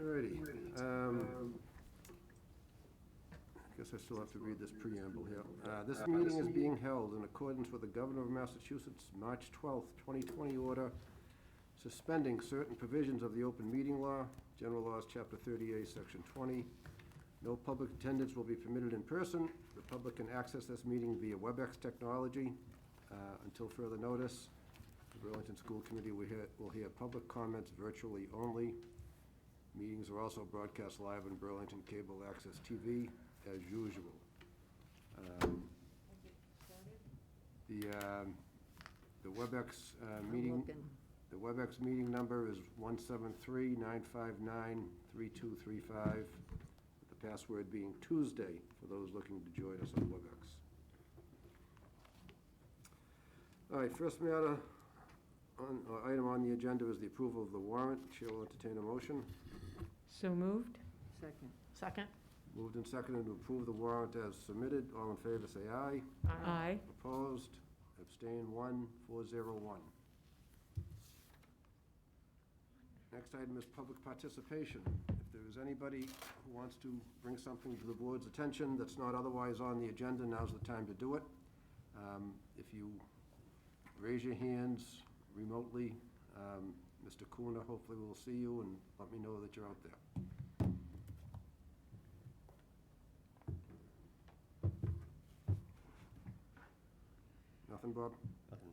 Alrighty. I guess I still have to read this preamble here. This meeting is being held in accordance with the Governor of Massachusetts' March 12th, 2020 order suspending certain provisions of the open meeting law, General Laws, Chapter 38, Section 20. No public attendance will be permitted in person. The public can access this meeting via WebEx technology. Until further notice, the Burlington School Committee will hear public comments virtually only. Meetings are also broadcast live on Burlington Cable Access TV as usual. The WebEx meeting. The WebEx meeting number is 173-959-3235, with the password being Tuesday for those looking to join us on WebEx. All right, first matter item on the agenda is the approval of the warrant. Chair will entertain a motion. So moved. Second. Moved and seconded to approve the warrant as submitted. All in favor say aye. Aye. Opposed? Abstained? 1, 401. Next item is public participation. If there is anybody who wants to bring something to the board's attention that's not otherwise on the agenda, now's the time to do it. If you raise your hands remotely, Mr. Kuna hopefully will see you and let me know that you're out there. Nothing, Bob? Nothing.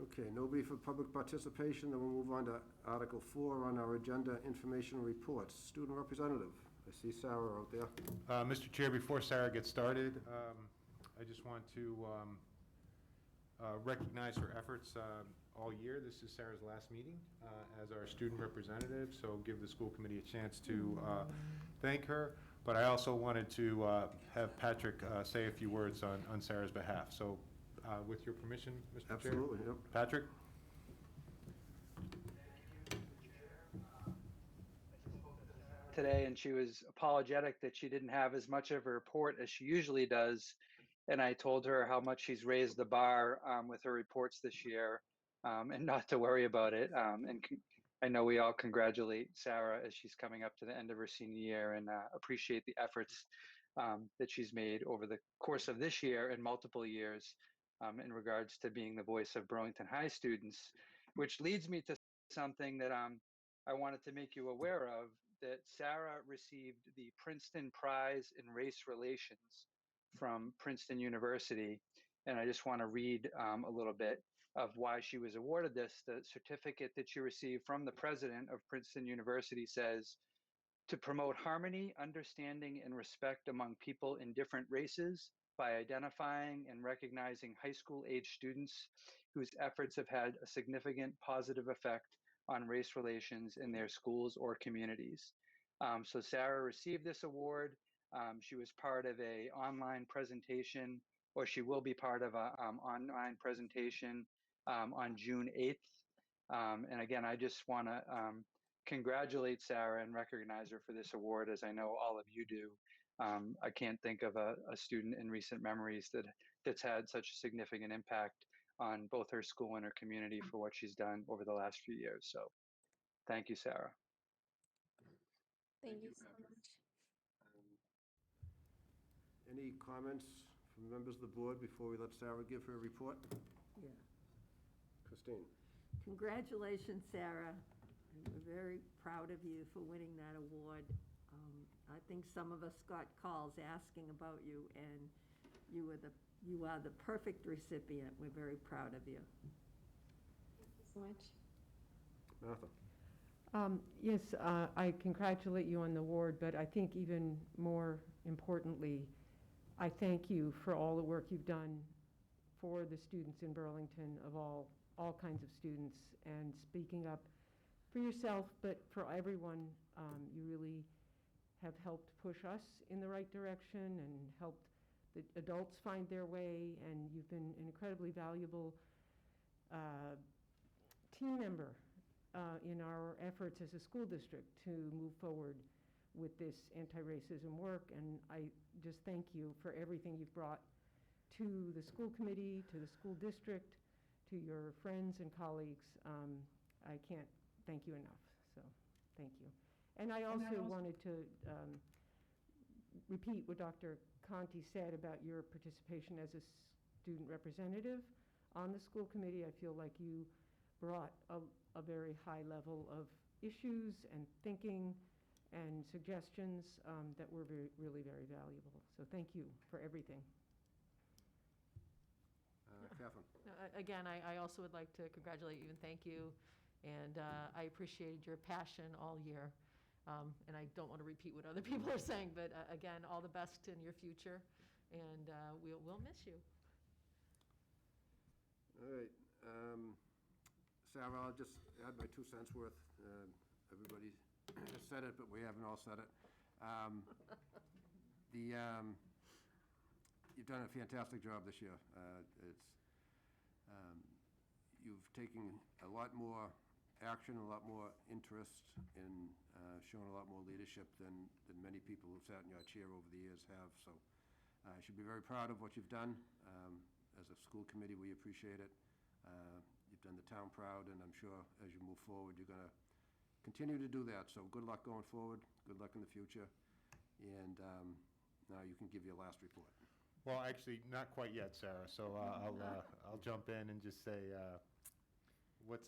Okay, nobody for public participation, then we'll move on to Article 4 on our agenda, informational reports. Student representative, I see Sarah out there. Mr. Chair, before Sarah gets started, I just want to recognize her efforts all year. This is Sarah's last meeting as our student representative, so give the school committee a chance to thank her. But I also wanted to have Patrick say a few words on Sarah's behalf. So with your permission, Mr. Chair? Absolutely, yep. Patrick? Today, and she was apologetic that she didn't have as much of a report as she usually does. And I told her how much she's raised the bar with her reports this year, and not to worry about it. I know we all congratulate Sarah as she's coming up to the end of her senior year, and appreciate the efforts that she's made over the course of this year and multiple years in regards to being the voice of Burlington High students, which leads me to something that I wanted to make you aware of, that Sarah received the Princeton Prize in Race Relations from Princeton University. And I just want to read a little bit of why she was awarded this. The certificate that she received from the president of Princeton University says, "To promote harmony, understanding, and respect among people in different races by identifying and recognizing high school age students whose efforts have had a significant positive effect on race relations in their schools or communities." So Sarah received this award. She was part of a online presentation, or she will be part of a online presentation on June 8th. And again, I just want to congratulate Sarah and recognize her for this award, as I know all of you do. I can't think of a student in recent memories that's had such a significant impact on both her school and her community for what she's done over the last few years. So thank you, Sarah. Thank you so much. Any comments from members of the board before we let Sarah give her report? Yeah. Christine. Congratulations, Sarah. We're very proud of you for winning that award. I think some of us got calls asking about you, and you are the perfect recipient. We're very proud of you. Thank you so much. Martha. Yes, I congratulate you on the award, but I think even more importantly, I thank you for all the work you've done for the students in Burlington, of all kinds of students, and speaking up for yourself, but for everyone. You really have helped push us in the right direction and helped the adults find their way, and you've been an incredibly valuable team member in our efforts as a school district to move forward with this anti-racism work. And I just thank you for everything you've brought to the school committee, to the school district, to your friends and colleagues. I can't thank you enough, so thank you. And I also wanted to repeat what Dr. Conti said about your participation as a student representative on the school committee. I feel like you brought a very high level of issues and thinking and suggestions that were really very valuable. So thank you for everything. Catherine? Again, I also would like to congratulate you and thank you. And I appreciated your passion all year. And I don't want to repeat what other people are saying, but again, all the best in your future. And we'll miss you. All right. Sarah, I'll just add my 2 cents worth. Everybody has said it, but we haven't all said it. You've done a fantastic job this year. You've taken a lot more action, a lot more interest, and shown a lot more leadership than many people who've sat in your chair over the years have. So you should be very proud of what you've done. As a school committee, we appreciate it. You've done the town proud, and I'm sure as you move forward, you're going to continue to do that. So good luck going forward. Good luck in the future. And now you can give your last report. Well, actually, not quite yet, Sarah. So I'll jump in and just say what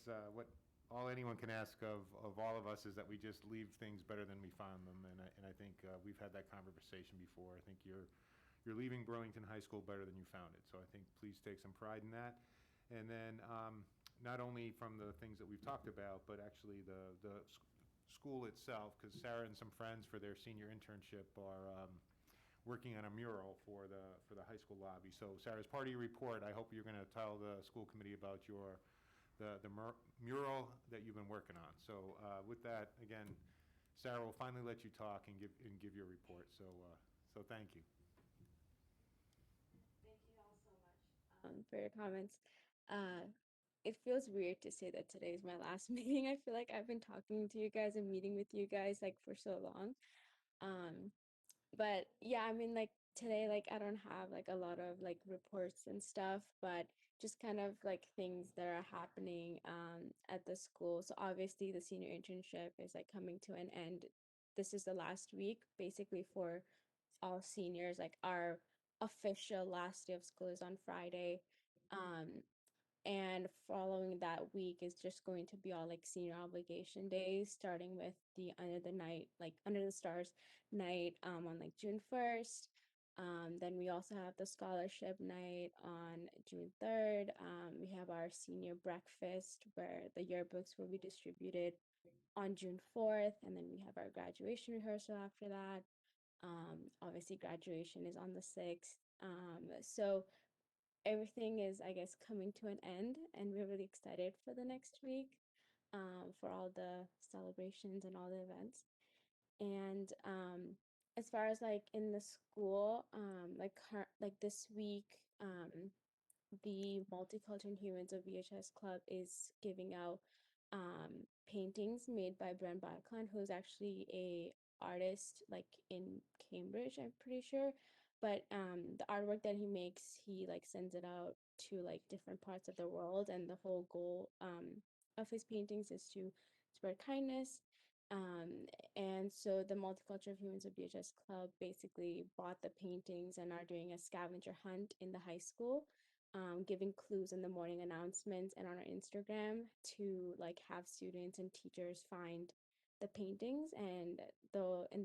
all anyone can ask of all of us is that we just leave things better than we found them, and I think we've had that conversation before. I think you're leaving Burlington High School better than you found it. So I think please take some pride in that. And then not only from the things that we've talked about, but actually the school itself, because Sarah and some friends for their senior internship are working on a mural for the high school lobby. So Sarah, as part of your report, I hope you're going to tell the school committee about the mural that you've been working on. So with that, again, Sarah will finally let you talk and give your report. So thank you. Thank you all so much for your comments. It feels weird to say that today is my last meeting. I feel like I've been talking to you guys and meeting with you guys like for so long. But yeah, I mean, like today, like I don't have like a lot of like reports and stuff, but just kind of like things that are happening at the school. So obviously the senior internship is like coming to an end. This is the last week basically for all seniors. Like our official last day of school is on Friday. And following that week is just going to be all like senior obligation days, starting with the under the stars night on like June 1st. Then we also have the scholarship night on June 3rd. We have our senior breakfast where the yearbooks will be distributed on June 4th. And then we have our graduation rehearsal after that. Obviously graduation is on the 6th. So everything is, I guess, coming to an end, and we're really excited for the next week, for all the celebrations and all the events. And as far as like in the school, like this week, the Multicultural Humans of VHS Club is giving out paintings made by Bren Bacon, who's actually a artist like in Cambridge, I'm pretty sure. But the artwork that he makes, he like sends it out to like different parts of the world, and the whole goal of his paintings is to spread kindness. And so the Multicultural Humans of VHS Club basically bought the paintings and are doing a scavenger hunt in the high school, giving clues in the morning announcements and on our Instagram to like have students and teachers find the paintings, and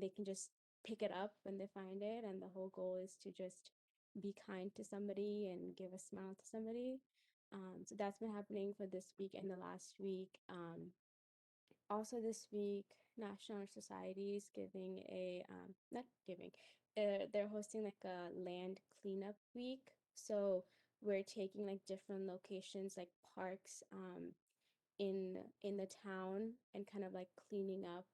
they can just pick it up when they find it. And the whole goal is to just be kind to somebody and give a smile to somebody. So that's been happening for this week and the last week. Also this week, National Honor Society is giving not giving, they're hosting like a land cleanup week. So we're taking like different locations like parks in the town and kind of like cleaning up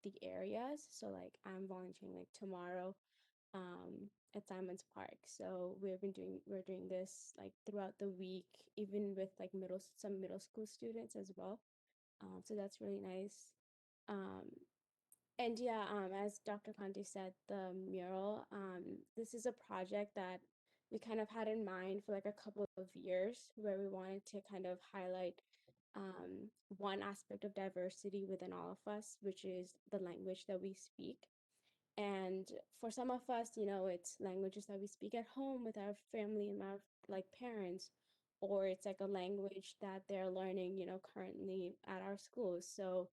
the areas. So like I'm volunteering like tomorrow at Simon's Park. So we're doing this like throughout the week, even with like some middle school students as well. So that's really nice. And yeah, as Dr. Conti said, the mural, this is a project that we kind of had in mind for like a couple of years, where we wanted to kind of highlight one aspect of diversity within all of us, which is the language that we speak. And for some of us, it's languages that we speak at home with our family and our like parents, or it's like a language that they're learning, currently at our schools. So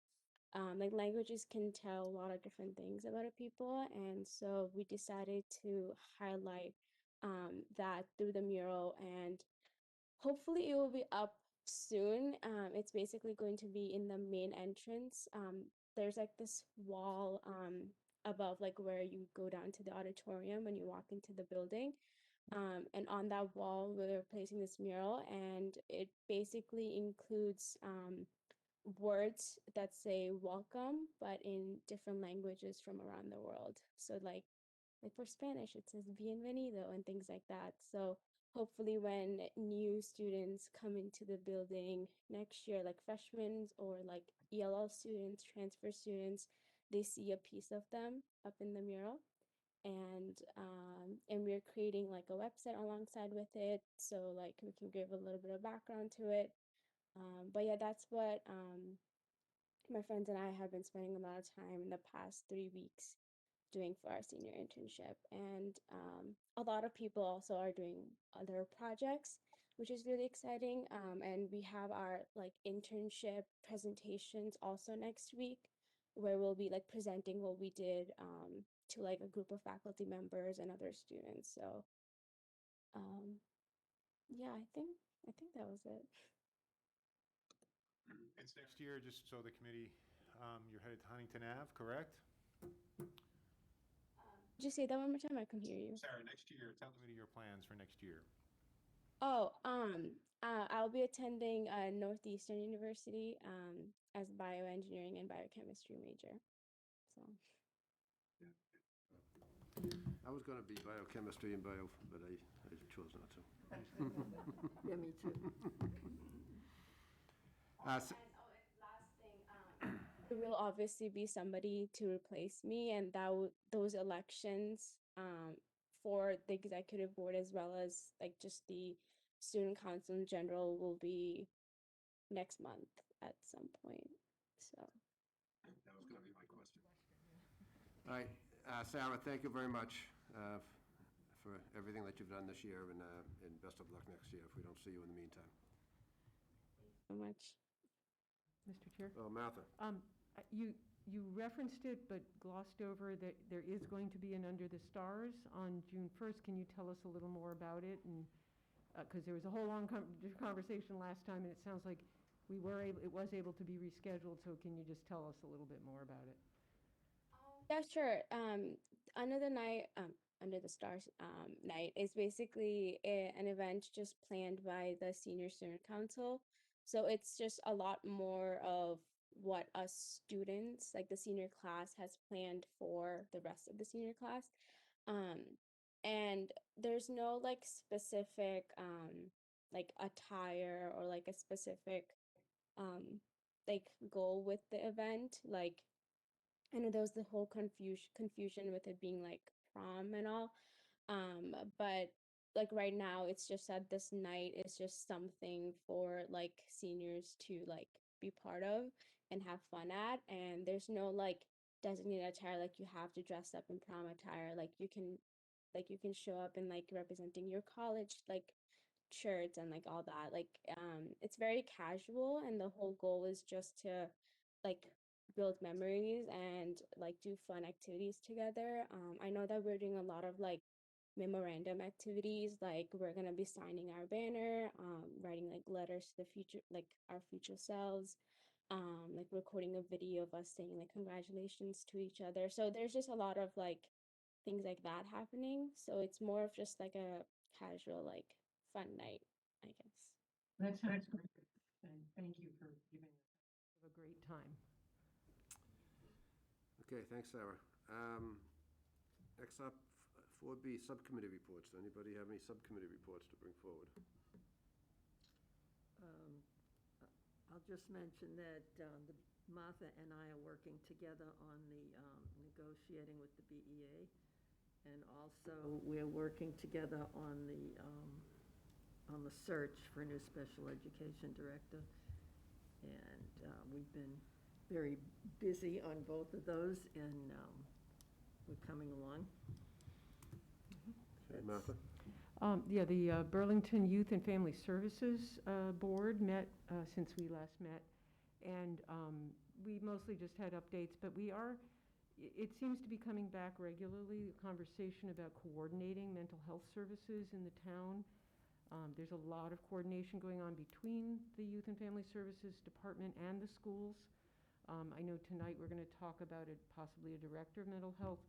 like languages can tell a lot of different things about a people. And so we decided to highlight that through the mural, and hopefully it will be up soon. It's basically going to be in the main entrance. There's like this wall above like where you go down to the auditorium when you walk into the building. And on that wall, we're placing this mural, and it basically includes words that say welcome, but in different languages from around the world. So like for Spanish, it says bienvenido and things like that. So hopefully when new students come into the building next year, like freshmen or like ELL students, transfer students, they see a piece of them up in the mural. And we're creating like a website alongside with it, so like we can give a little bit of background to it. But yeah, that's what my friends and I have been spending a lot of time in the past 3 weeks doing for our senior internship. And a lot of people also are doing other projects, which is really exciting. And we have our like internship presentations also next week, where we'll be like presenting what we did to like a group of faculty members and other students. So yeah, I think that was it. It's next year, just so the committee, you're headed to Huntington Ave, correct? Just say that one more time, I couldn't hear you. Sarah, next year, tell the committee your plans for next year. Oh, I'll be attending Northeastern University as bioengineering and biochemistry major. So I was gonna be biochemistry and bio, but I chose not to. Yeah, me too. S- and last thing, there will obviously be somebody to replace me, and those elections for the executive board as well as like just the student council in general will be next month at some point. So. That was gonna be my question. All right, Sarah, thank you very much for everything that you've done this year, and best of luck next year if we don't see you in the meantime. So much. Mr. Chair? Oh, Martha. You referenced it, but glossed over that there is going to be an Under the Stars on June 1st. Can you tell us a little more about it? And because there was a whole long conversation last time, and it sounds like it was able to be rescheduled. So can you just tell us a little bit more about it? Yeah, sure. Under the Stars night is basically an event just planned by the Senior Student Council. So it's just a lot more of what us students, like the senior class, has planned for the rest of the senior class. And there's no like specific like attire or like a specific like goal with the event. Like I know there was the whole confusion with it being like prom and all. But like right now it's just that this night is just something for like seniors to like be part of and have fun at. And there's no like designated attire, like you have to dress up in prom attire. Like you can show up in like representing your college like shirts and like all that. Like it's very casual, and the whole goal is just to like build memories and like do fun activities together. I know that we're doing a lot of like memorandum activities, like we're gonna be signing our banner, writing like letters to the future, like our future selves, like recording a video of us saying like congratulations to each other. So there's just a lot of like things like that happening. So it's more of just like a casual like fun night, I guess. That sounds great. And thank you for giving us a great time. Okay, thanks, Sarah. Next up, 4B, subcommittee reports. Anybody have any subcommittee reports to bring forward? I'll just mention that Martha and I are working together on the negotiating with the BEA. And also, we're working together on the search for a new special education director. And we've been very busy on both of those, and we're coming along. Okay, Martha? Yeah, the Burlington Youth and Family Services Board met since we last met, and we mostly just had updates, but it seems to be coming back regularly, a conversation about coordinating mental health services in the town. There's a lot of coordination going on between the Youth and Family Services Department and the schools. I know tonight we're going to talk about possibly a director of mental health,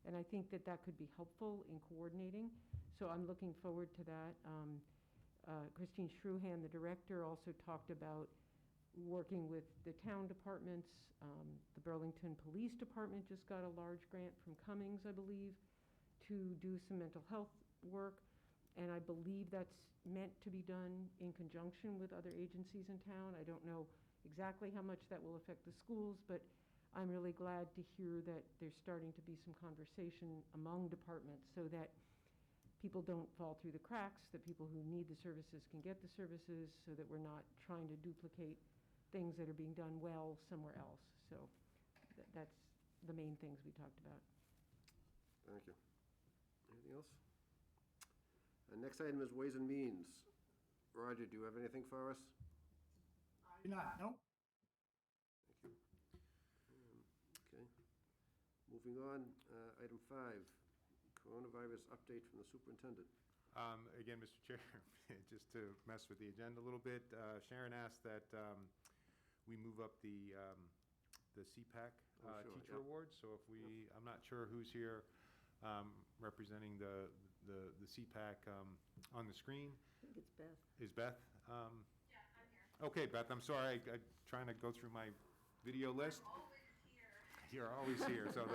and I think that could be helpful in coordinating. So I'm looking forward to that. Christine Shruhan, the director, also talked about working with the town departments. The Burlington Police Department just got a large grant from Cummings, I believe, to do some mental health work. And I believe that's meant to be done in conjunction with other agencies in town. I don't know exactly how much that will affect the schools, but I'm really glad to hear that there's starting to be some conversation among departments so that people don't fall through the cracks, that people who need the services can get the services, so that we're not trying to duplicate things that are being done well somewhere else. So that's the main things we talked about. Thank you. Anything else? Next item is Ways and Means. Roger, do you have anything for us? I do not, no. Thank you. Okay. Moving on, item 5, coronavirus update from the superintendent. Again, Mr. Chair, just to mess with the agenda a little bit, Sharon asked that we move up the CPAC Sure, Teacher yep. Award. So if I'm not sure who's here representing the CPAC on the screen. I think it's Beth. Is Beth? Yeah, I'm here. Okay, Beth, I'm sorry. I'm trying to go through my video list. I'm always here. You're always here. So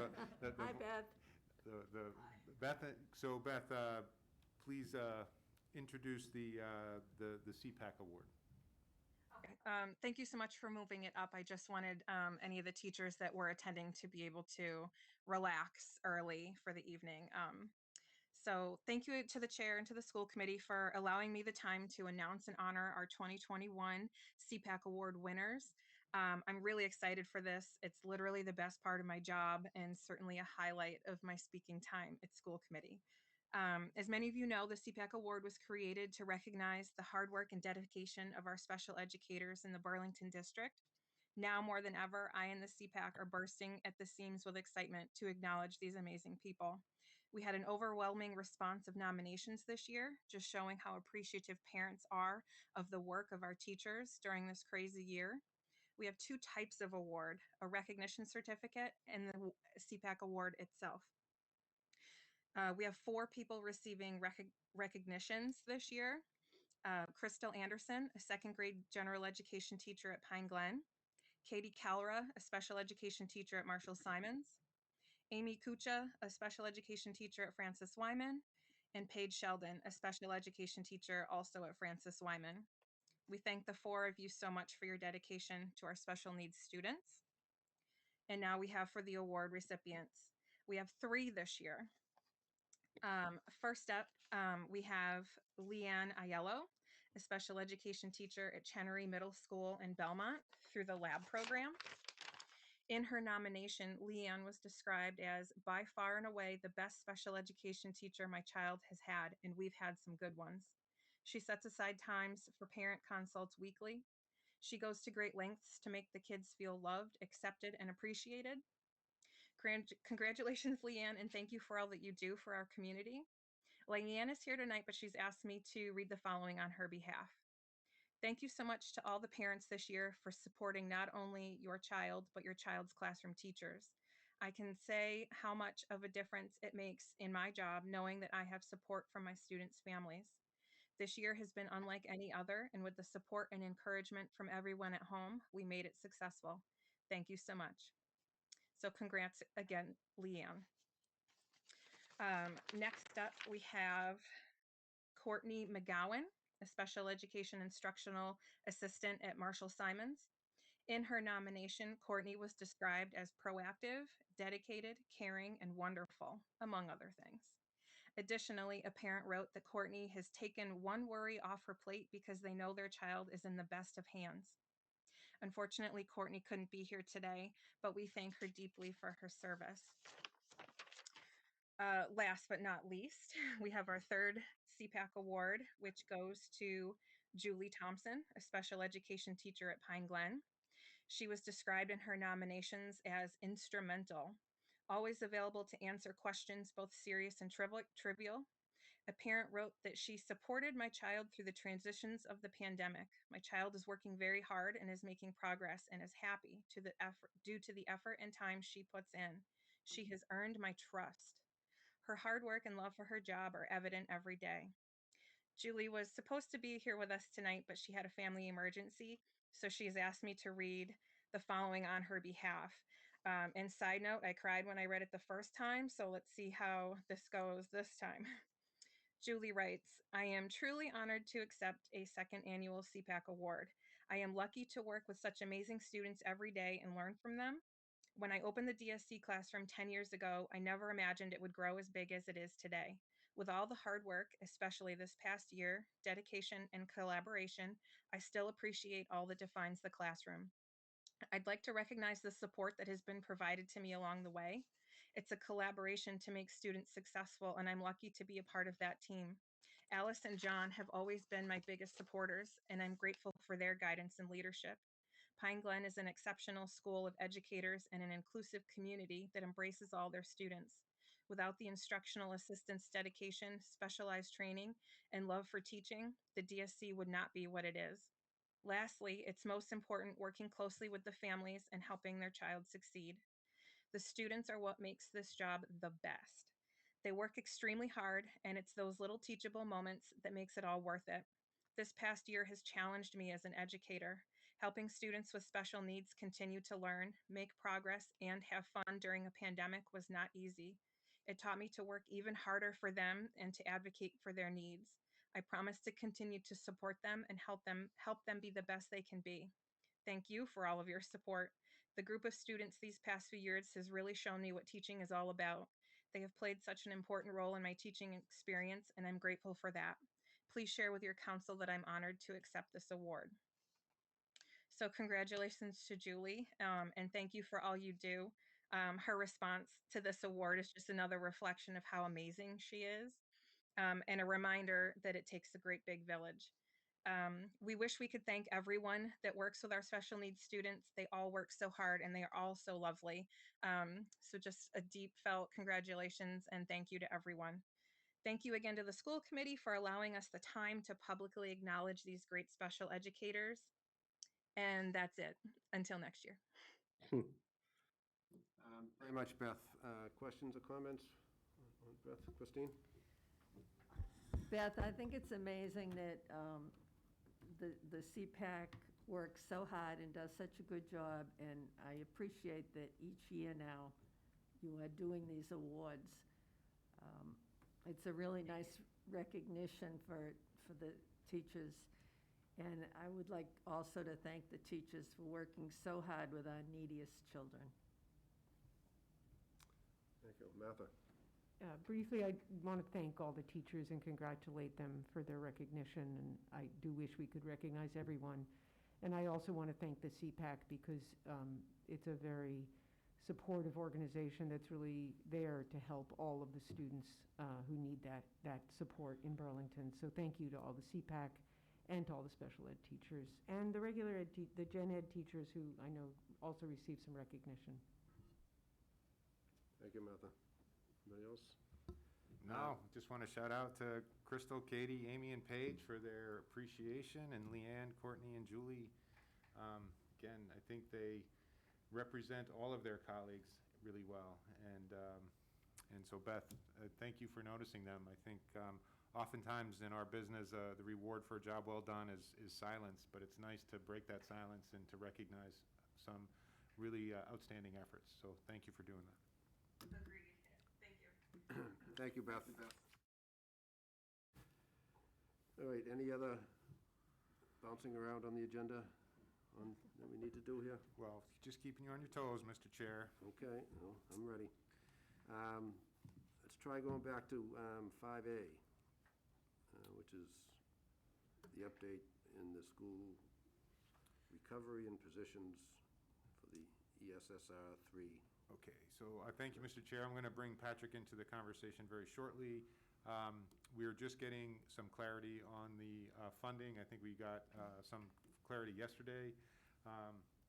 Hi, Beth. Beth, please introduce the CPAC Award. Okay. Thank you so much for moving it up. I just wanted any of the teachers that were attending to be able to relax early for the evening. So thank you to the chair and to the school committee for allowing me the time to announce and honor our 2021 CPAC Award winners. I'm really excited for this. It's literally the best part of my job and certainly a highlight of my speaking time at school committee. As many of you know, the CPAC Award was created to recognize the hard work and dedication of our special educators in the Burlington district. Now more than ever, I and the CPAC are bursting at the seams with excitement to acknowledge these amazing people. We had an overwhelming response of nominations this year, just showing how appreciative parents are of the work of our teachers during this crazy year. We have 2 types of award, a recognition certificate and the CPAC Award itself. We have 4 people receiving recognitions this year. Crystal Anderson, a 2nd grade general education teacher at Pine Glen. Katie Calra, a special education teacher at Marshall Simons. Amy Kucha, a special education teacher at Francis Wyman. And Paige Sheldon, a special education teacher also at Francis Wyman. We thank the 4 of you so much for your dedication to our special needs students. And now we have for the award recipients. We have 3 this year. First up, we have Leanne Aiello, a special education teacher at Chenery Middle School in Belmont through the lab program. In her nomination, Leanne was described as by far and away the best special education teacher my child has had, and we've had some good ones. She sets aside times for parent consults weekly. She goes to great lengths to make the kids feel loved, accepted, and appreciated. Congratulations, Leanne, and thank you for all that you do for our community. Leanne is here tonight, but she's asked me to read the following on her behalf. Thank you so much to all the parents this year for supporting not only your child, but your child's classroom teachers. I can say how much of a difference it makes in my job knowing that I have support from my students' families. This year has been unlike any other, and with the support and encouragement from everyone at home, we made it successful. Thank you so much. So congrats again, Leanne. Next up, we have Courtney McGowan, a special education instructional assistant at Marshall Simons. In her nomination, Courtney was described as proactive, dedicated, caring, and wonderful, among other things. Additionally, a parent wrote that Courtney has taken one worry off her plate because they know their child is in the best of hands. Unfortunately, Courtney couldn't be here today, but we thank her deeply for her service. Last but not least, we have our third CPAC award, which goes to Julie Thompson, a special education teacher at Pine Glen. She was described in her nominations as instrumental, always available to answer questions both serious and trivial. A parent wrote that she supported my child through the transitions of the pandemic. My child is working very hard and is making progress and is happy due to the effort and time she puts in. She has earned my trust. Her hard work and love for her job are evident every day. Julie was supposed to be here with us tonight, but she had a family emergency, so she has asked me to read the following on her behalf. And side note, I cried when I read it the first time, so let's see how this goes this time. Julie writes, I am truly honored to accept a second annual CPAC award. I am lucky to work with such amazing students every day and learn from them. When I opened the DSC classroom 10 years ago, I never imagined it would grow as big as it is today. With all the hard work, especially this past year, dedication, and collaboration, I still appreciate all that defines the classroom. I'd like to recognize the support that has been provided to me along the way. It's a collaboration to make students successful, and I'm lucky to be a part of that team. Alice and John have always been my biggest supporters, and I'm grateful for their guidance and leadership. Pine Glen is an exceptional school of educators and an inclusive community that embraces all their students. Without the instructional assistants' dedication, specialized training, and love for teaching, the DSC would not be what it is. Lastly, it's most important working closely with the families and helping their child succeed. The students are what makes this job the best. They work extremely hard, and it's those little teachable moments that makes it all worth it. This past year has challenged me as an educator. Helping students with special needs continue to learn, make progress, and have fun during a pandemic was not easy. It taught me to work even harder for them and to advocate for their needs. I promise to continue to support them and help them be the best they can be. Thank you for all of your support. The group of students these past few years has really shown me what teaching is all about. They have played such an important role in my teaching experience, and I'm grateful for that. Please share with your council that I'm honored to accept this award. So congratulations to Julie, and thank you for all you do. Her response to this award is just another reflection of how amazing she is, and a reminder that it takes a great big village. We wish we could thank everyone that works with our special needs students. They all work so hard and they are all so lovely. So just a deep felt congratulations and thank you to everyone. Thank you again to the school committee for allowing us the time to publicly acknowledge these great special educators. And that's it. Until next year. Very much, Beth. Questions or comments on Beth? Christine? Beth, I think it's amazing that the CPAC works so hard and does such a good job, and I appreciate that each year now you are doing these awards. It's a really nice recognition for the teachers, and I would like also to thank the teachers for working so hard with our neediest children. Thank you. Martha? Briefly, I want to thank all the teachers and congratulate them for their recognition, and I do wish we could recognize everyone. And I also want to thank the CPAC because it's a very supportive organization that's really there to help all of the students who need that support in Burlington. So thank you to all the CPAC and to all the special ed teachers and the regular ed, the gen ed teachers who I know also receive some recognition. Thank you, Martha. Anybody else? No, just want to shout out to Crystal, Katie, Amy, and Paige for their appreciation, and Leanne, Courtney, and Julie. Again, I think they represent all of their colleagues really well, and so Beth, thank you for noticing them. I think oftentimes in our business, the reward for a job well done is silence, but it's nice to break that silence and to recognize some really outstanding efforts. So thank you for doing that. Agreed. Thank you. Thank you, Beth. All right, any other bouncing around on the agenda that we need to do here? Well, just keeping you on your toes, Mr. Chair. Okay, well, I'm ready. Let's try going back to 5A, which is the update in the school recovery and positions for the ESSR 3. Okay, so I thank you, Mr. Chair. I'm going to bring Patrick into the conversation very shortly. We're just getting some clarity on the funding. I think we got some clarity yesterday.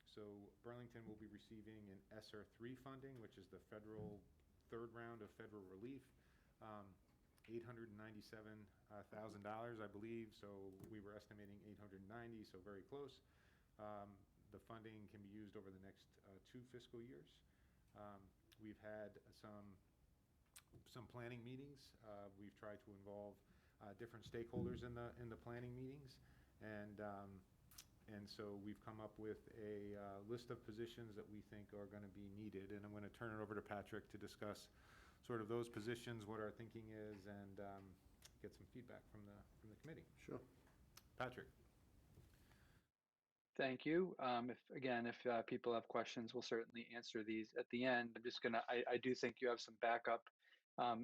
So Burlington will be receiving an ESSER 3 funding, which is the federal third round of federal relief, $897,000, I believe. So we were estimating 890, so very close. The funding can be used over the next 2 fiscal years. We've had some planning meetings. We've tried to involve different stakeholders in the planning meetings, and so we've come up with a list of positions that we think are going to be needed. And I'm going to turn it over to Patrick to discuss sort of those positions, what our thinking is, and get some feedback from the committee. Sure. Patrick. Thank you. If people have questions, we'll certainly answer these at the end. I'm just gonna, I do think you have some backup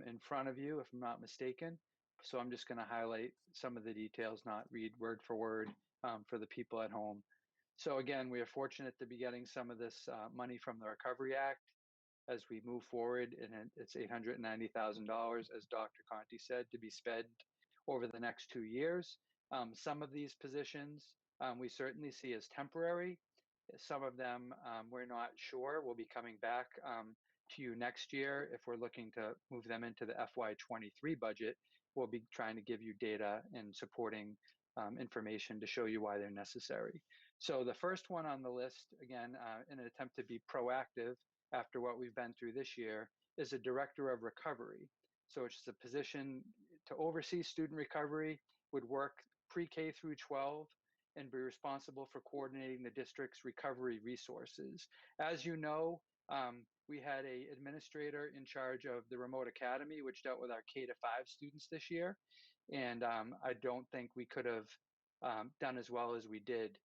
in front of you, if I'm not mistaken. So I'm just gonna highlight some of the details, not read word for word for the people at home. So again, we are fortunate to be getting some of this money from the Recovery Act as we move forward, and it's $890,000, as Dr. Conti said, to be spent over the next 2 years. Some of these positions we certainly see as temporary. Some of them we're not sure will be coming back to you next year. If we're looking to move them into the FY23 budget, we'll be trying to give you data and supporting information to show you why they're necessary. So the first one on the list, again, in an attempt to be proactive after what we've been through this year, is a Director of Recovery. So it's a position to oversee student recovery, would work pre-K through 12, and be responsible for coordinating the district's recovery resources. As you know, we had an administrator in charge of the remote academy, which dealt with our K-5 students this year. And I don't think we could have done as well as we did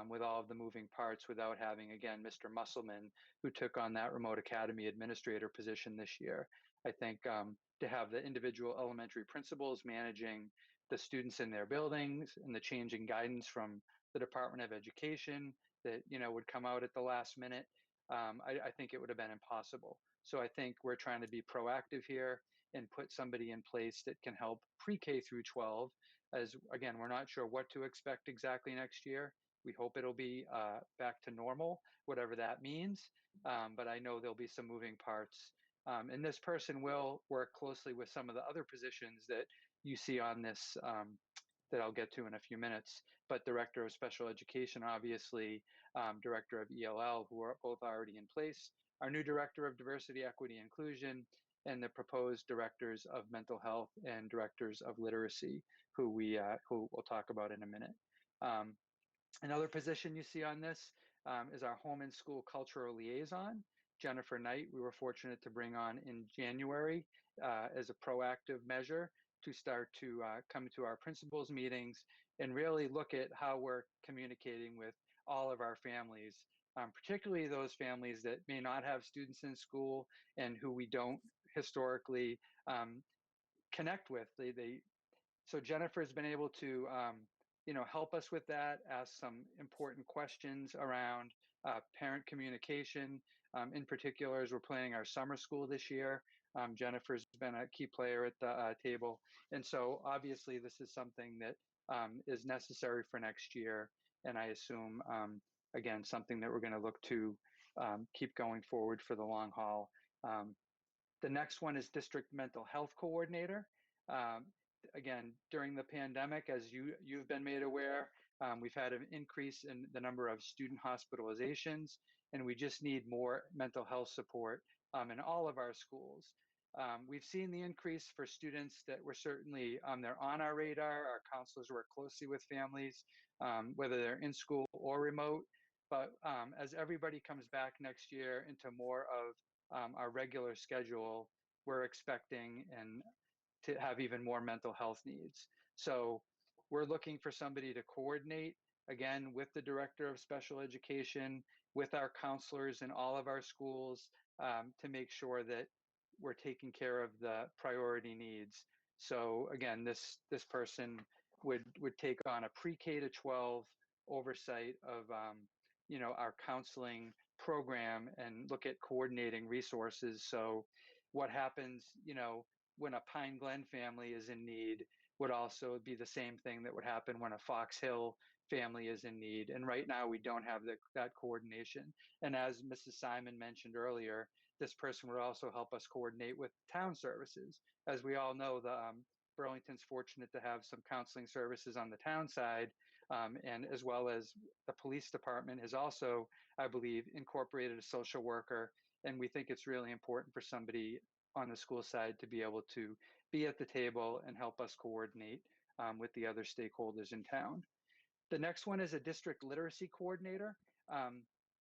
with all of the moving parts without having, again, Mr. Musselman, who took on that remote academy administrator position this year. I think to have the individual elementary principals managing the students in their buildings and the changing guidance from the Department of Education that would come out at the last minute, I think it would have been impossible. So I think we're trying to be proactive here and put somebody in place that can help pre-K through 12. As again, we're not sure what to expect exactly next year. We hope it'll be back to normal, whatever that means. But I know there'll be some moving parts. And this person will work closely with some of the other positions that you see on this that I'll get to in a few minutes, but Director of Special Education, obviously, Director of ELL, who are both already in place, our new Director of Diversity, Equity, Inclusion, and the proposed Directors of Mental Health and Directors of Literacy, who we'll talk about in a minute. Another position you see on this is our Home and School Cultural Liaison, Jennifer Knight. We were fortunate to bring on in January as a proactive measure to start to come to our principals meetings and really look at how we're communicating with all of our families, particularly those families that may not have students in school and who we don't historically connect with. So Jennifer's been able to help us with that, ask some important questions around parent communication. In particular, as we're planning our summer school this year, Jennifer's been a key player at the table. And so obviously this is something that is necessary for next year. And I assume, again, something that we're going to look to keep going forward for the long haul. The next one is District Mental Health Coordinator. Again, during the pandemic, as you've been made aware, we've had an increase in the number of student hospitalizations, and we just need more mental health support in all of our schools. We've seen the increase for students that were certainly they're on our radar. Our counselors work closely with families, whether they're in school or remote. But as everybody comes back next year into more of our regular schedule, we're expecting and to have even more mental health needs. So we're looking for somebody to coordinate, again, with the Director of Special Education, with our counselors in all of our schools, to make sure that we're taking care of the priority needs. So again, this person would take on a pre-K to 12 oversight of, our counseling program and look at coordinating resources. So what happens, when a Pine Glen family is in need would also be the same thing that would happen when a Fox Hill family is in need. And right now we don't have that coordination. And as Mrs. Simon mentioned earlier, this person would also help us coordinate with town services. As we all know, Burlington's fortunate to have some counseling services on the town side, and as well as the police department has also, I believe, incorporated a social worker. And we think it's really important for somebody on the school side to be able to be at the table and help us coordinate with the other stakeholders in town. The next one is a district literacy coordinator.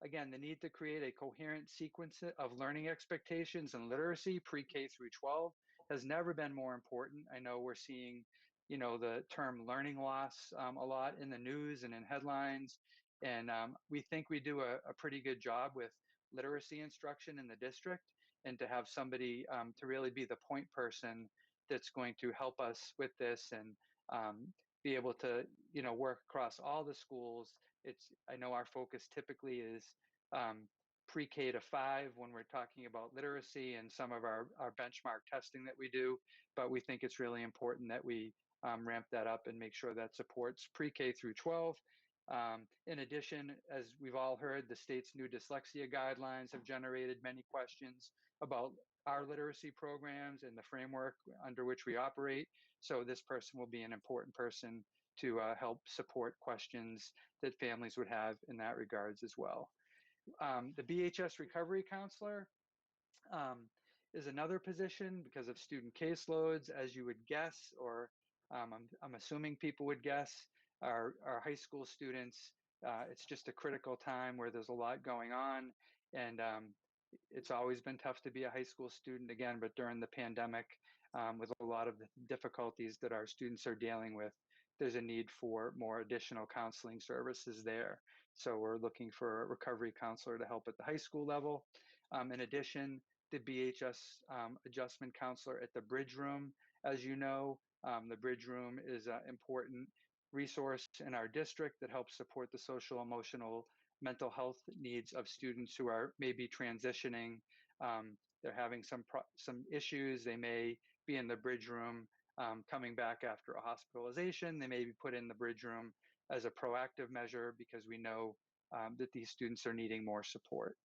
Again, the need to create a coherent sequence of learning expectations and literacy pre-K through 12 has never been more important. I know we're seeing, the term learning loss a lot in the news and in headlines. And we think we do a pretty good job with literacy instruction in the district, and to have somebody to really be the point person that's going to help us with this and be able to, work across all the schools. I know our focus typically is pre-K to 5 when we're talking about literacy and some of our benchmark testing that we do, but we think it's really important that we ramp that up and make sure that supports pre-K through 12. In addition, as we've all heard, the state's new dyslexia guidelines have generated many questions about our literacy programs and the framework under which we operate. So this person will be an important person to help support questions that families would have in that regards as well. The BHS recovery counselor is another position because of student caseloads, as you would guess, or I'm assuming people would guess, our high school students, it's just a critical time where there's a lot going on. And it's always been tough to be a high school student, again, but during the pandemic, with a lot of the difficulties that our students are dealing with, there's a need for more additional counseling services there. So we're looking for a recovery counselor to help at the high school level. In addition, the BHS adjustment counselor at the Bridge Room. As you know, the Bridge Room is an important resource in our district that helps support the social, emotional, mental health needs of students who are maybe transitioning. They're having some issues. They may be in the Bridge Room coming back after a hospitalization. They may be put in the Bridge Room as a proactive measure because we know that these students are needing more support.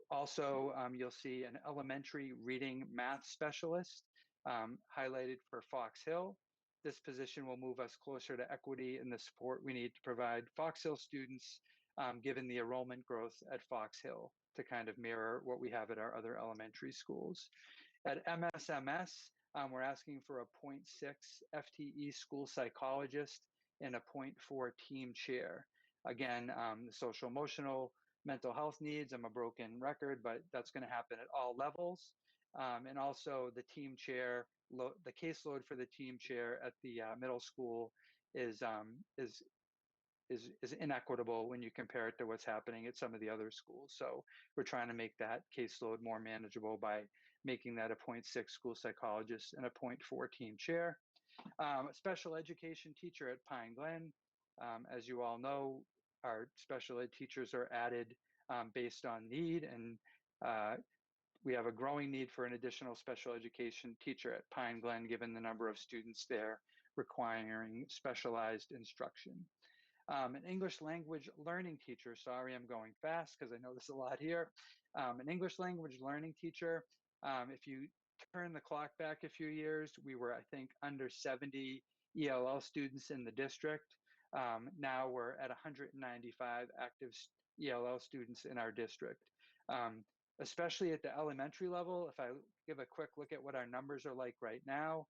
Also, you'll see an elementary reading math specialist highlighted for Fox Hill. This position will move us closer to equity and the support we need to provide Fox Hill students, given the enrollment growth at Fox Hill, to kind of mirror what we have at our other elementary schools. At MSMS, we're asking for a 0.6 FTE school psychologist and a 0.4 team chair. Again, the social emotional mental health needs, I'm a broken record, but that's going to happen at all levels. And also the team chair, the caseload for the team chair at the middle school is inequitable when you compare it to what's happening at some of the other schools. So we're trying to make that caseload more manageable by making that a 0.6 school psychologist and a 0.4 team chair. A special education teacher at Pine Glen. As you all know, our special ed teachers are added based on need, and we have a growing need for an additional special education teacher at Pine Glen, given the number of students there requiring specialized instruction. An English language learning teacher, sorry, I'm going fast because I know there's a lot here. An English language learning teacher, if you turn the clock back a few years, we were, I think, under 70 ELL students in the district. Now we're at 195 active ELL students in our district. Especially at the elementary level, if I give a quick look at what our numbers are like right now,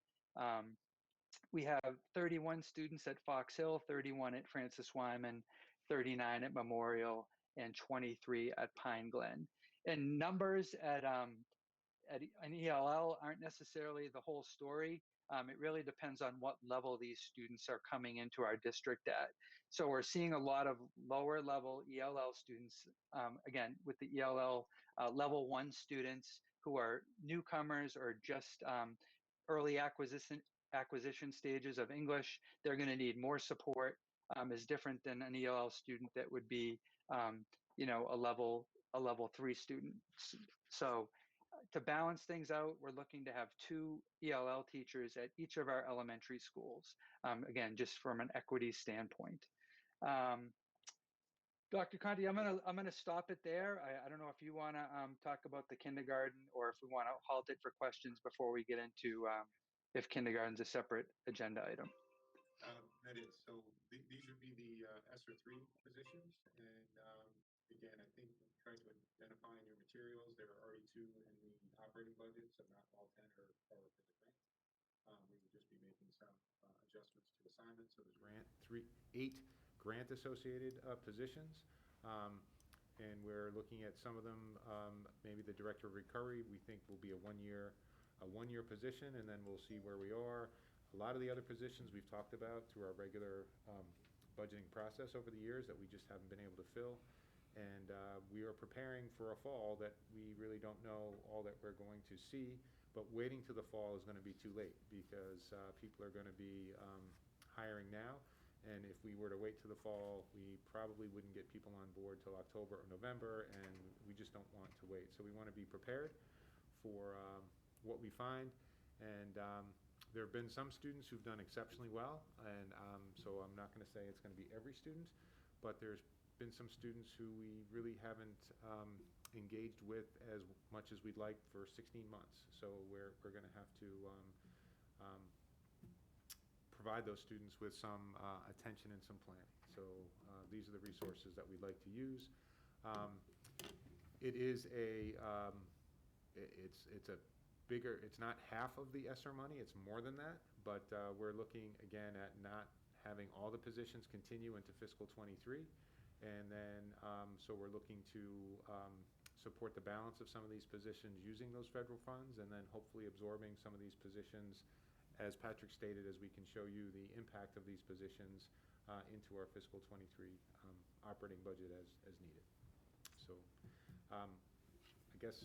we have 31 students at Fox Hill, 31 at Francis Wyman, 39 at Memorial, and 23 at Pine Glen. And numbers at an ELL aren't necessarily the whole story. It really depends on what level these students are coming into our district at. So we're seeing a lot of lower level ELL students, again, with the ELL level 1 students who are newcomers or just early acquisition stages of English. They're going to need more support is different than an ELL student that would be, a level 3 student. So to balance things out, we're looking to have 2 ELL teachers at each of our elementary schools. Again, just from an equity standpoint. Dr. Conti, I'm gonna stop it there. I don't know if you want to talk about the kindergarten, or if we want to halt it for questions before we get into if kindergarten's a separate agenda item. That is. So these would be the ESSER 3 positions. And again, I think trying to identify in your materials, there are already 2 in the operating budget, so not all 10 are for the grant. We would just be making some adjustments to assignments. So there's 8 grant associated positions. And we're looking at some of them, maybe the director of recovery, we think will be a one-year position, and then we'll see where we are. A lot of the other positions we've talked about through our regular budgeting process over the years that we just haven't been able to fill. And we are preparing for a fall that we really don't know all that we're going to see, but waiting to the fall is going to be too late, because people are going to be hiring now. And if we were to wait to the fall, we probably wouldn't get people on board till October or November, and we just don't want to wait. So we want to be prepared for what we find. And there have been some students who've done exceptionally well, and so I'm not going to say it's going to be every student, but there's been some students who we really haven't engaged with as much as we'd like for 16 months. So we're going to have to provide those students with some attention and some planning. So these are the resources that we'd like to use. It is it's a bigger, it's not half of the ESSER money, it's more than that, but we're looking again at not having all the positions continue into fiscal 23. And then, so we're looking to support the balance of some of these positions using those federal funds, and then hopefully absorbing some of these positions, as Patrick stated, as we can show you the impact of these positions into our fiscal 23 operating budget as needed. So I guess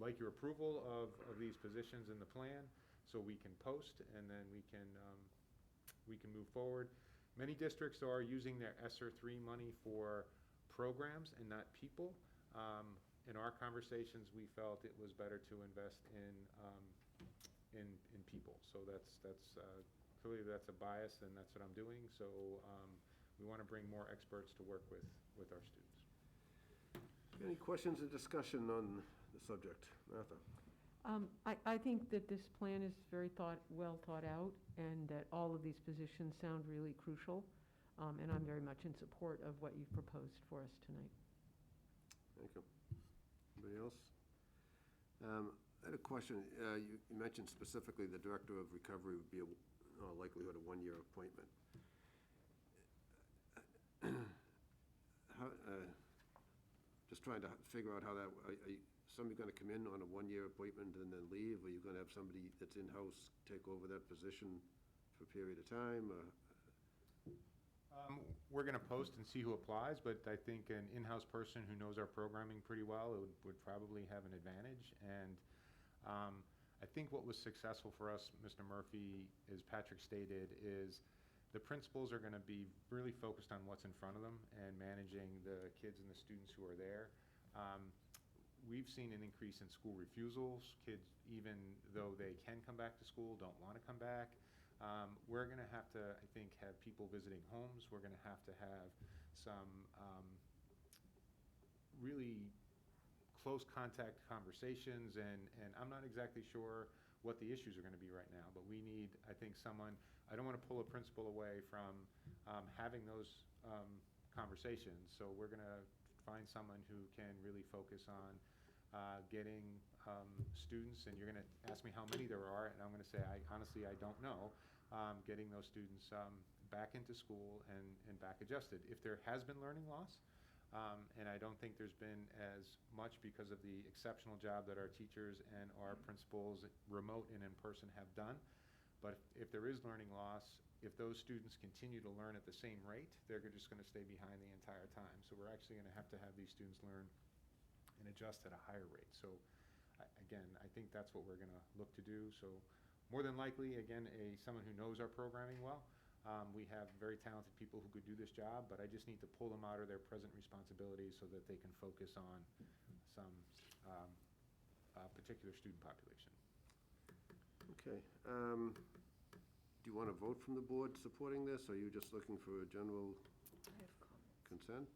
like your approval of these positions in the plan, so we can post, and then we can move forward. Many districts are using their ESSER 3 money for programs and not people. In our conversations, we felt it was better to invest in people. So that's clearly that's a bias, and that's what I'm doing. So we want to bring more experts to work with our students. Any questions or discussion on the subject? Martha? I think that this plan is very well thought out, and that all of these positions sound really crucial, and I'm very much in support of what you've proposed for us tonight. Thank you. Anybody else? I had a question. You mentioned specifically the director of recovery would be a likelihood of one-year appointment. Just trying to figure out how that, are somebody going to come in on a one-year appointment and then leave? Or are you going to have somebody that's in-house take over that position for a period of time? We're going to post and see who applies, but I think an in-house person who knows our programming pretty well would probably have an advantage. And I think what was successful for us, Mr. Murphy, as Patrick stated, is the principals are going to be really focused on what's in front of them and managing the kids and the students who are there. We've seen an increase in school refusals. Kids, even though they can come back to school, don't want to come back. We're going to have to, I think, have people visiting homes. We're going to have some really close contact conversations, and I'm not exactly sure what the issues are going to be right now, but we need, I think, someone. I don't want to pull a principal away from having those conversations, so we're going to find someone who can really focus on getting students, and you're going to ask me how many there are, and I'm going to say, honestly, I don't know, getting those students back into school and back adjusted. If there has been learning loss, and I don't think there's been as much because of the exceptional job that our teachers and our principals, remote and in person, have done. But if there is learning loss, if those students continue to learn at the same rate, they're just going to stay behind the entire time. So we're actually going to have these students learn and adjust at a higher rate. So again, I think that's what we're going to look to do. So more than likely, again, someone who knows our programming well, We have very talented people who could do this job, but I just need to pull them out of their present responsibilities so that they can focus on some particular student population. Okay. Do you want to vote from the board supporting this, or are you just looking for a general consent?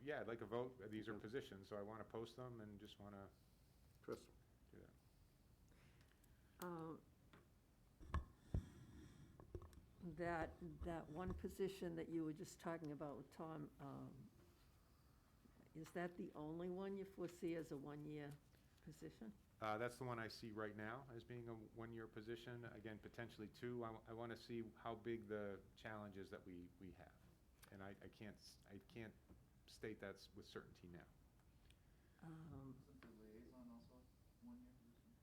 Yeah, I'd like a vote. These are positions, so I want to post them and just want to Chris? do that. That one position that you were just talking about with Tom, is that the only one you foresee as a one-year position? That's the one I see right now as being a one-year position. Again, potentially two. I want to see how big the challenge is that we have. And I can't state that with certainty now. Isn't the liaison also 1 year position?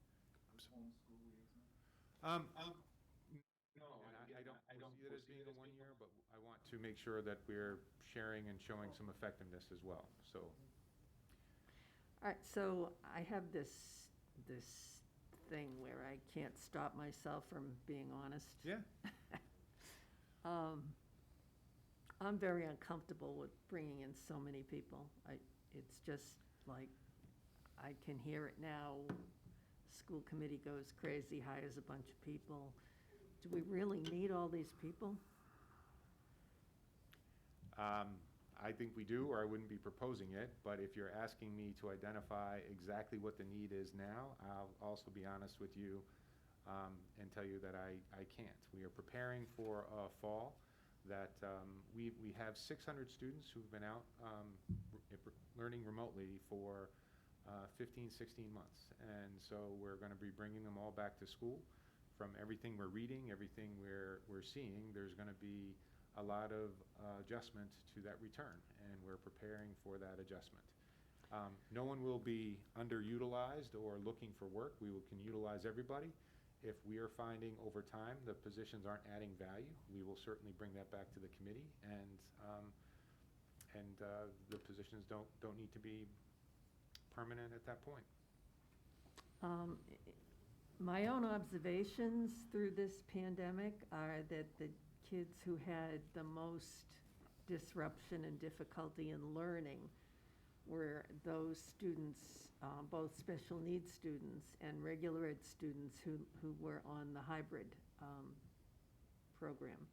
Homeschool liaison? No, I don't see it as being a 1 year, but I want to make sure that we're sharing and showing some effectiveness as well, so. All right, so I have this thing where I can't stop myself from being honest. Yeah. I'm very uncomfortable with bringing in so many people. It's just like, I can hear it now. School committee goes crazy, hires a bunch of people. Do we really need all these people? I think we do, or I wouldn't be proposing it, but if you're asking me to identify exactly what the need is now, I'll also be honest with you and tell you that I can't. We are preparing for a fall that we have 600 students who've been out learning remotely for 15, 16 months. And so we're going to be bringing them all back to school. From everything we're reading, everything we're seeing, there's going to be a lot of adjustment to that return, and we're preparing for that adjustment. No one will be underutilized or looking for work. We can utilize everybody. If we are finding over time the positions aren't adding value, we will certainly bring that back to the committee, and the positions don't need to be permanent at that point. My own observations through this pandemic are that the kids who had the most disruption and difficulty in learning were those students, both special needs students and regular ed students who were on the hybrid program.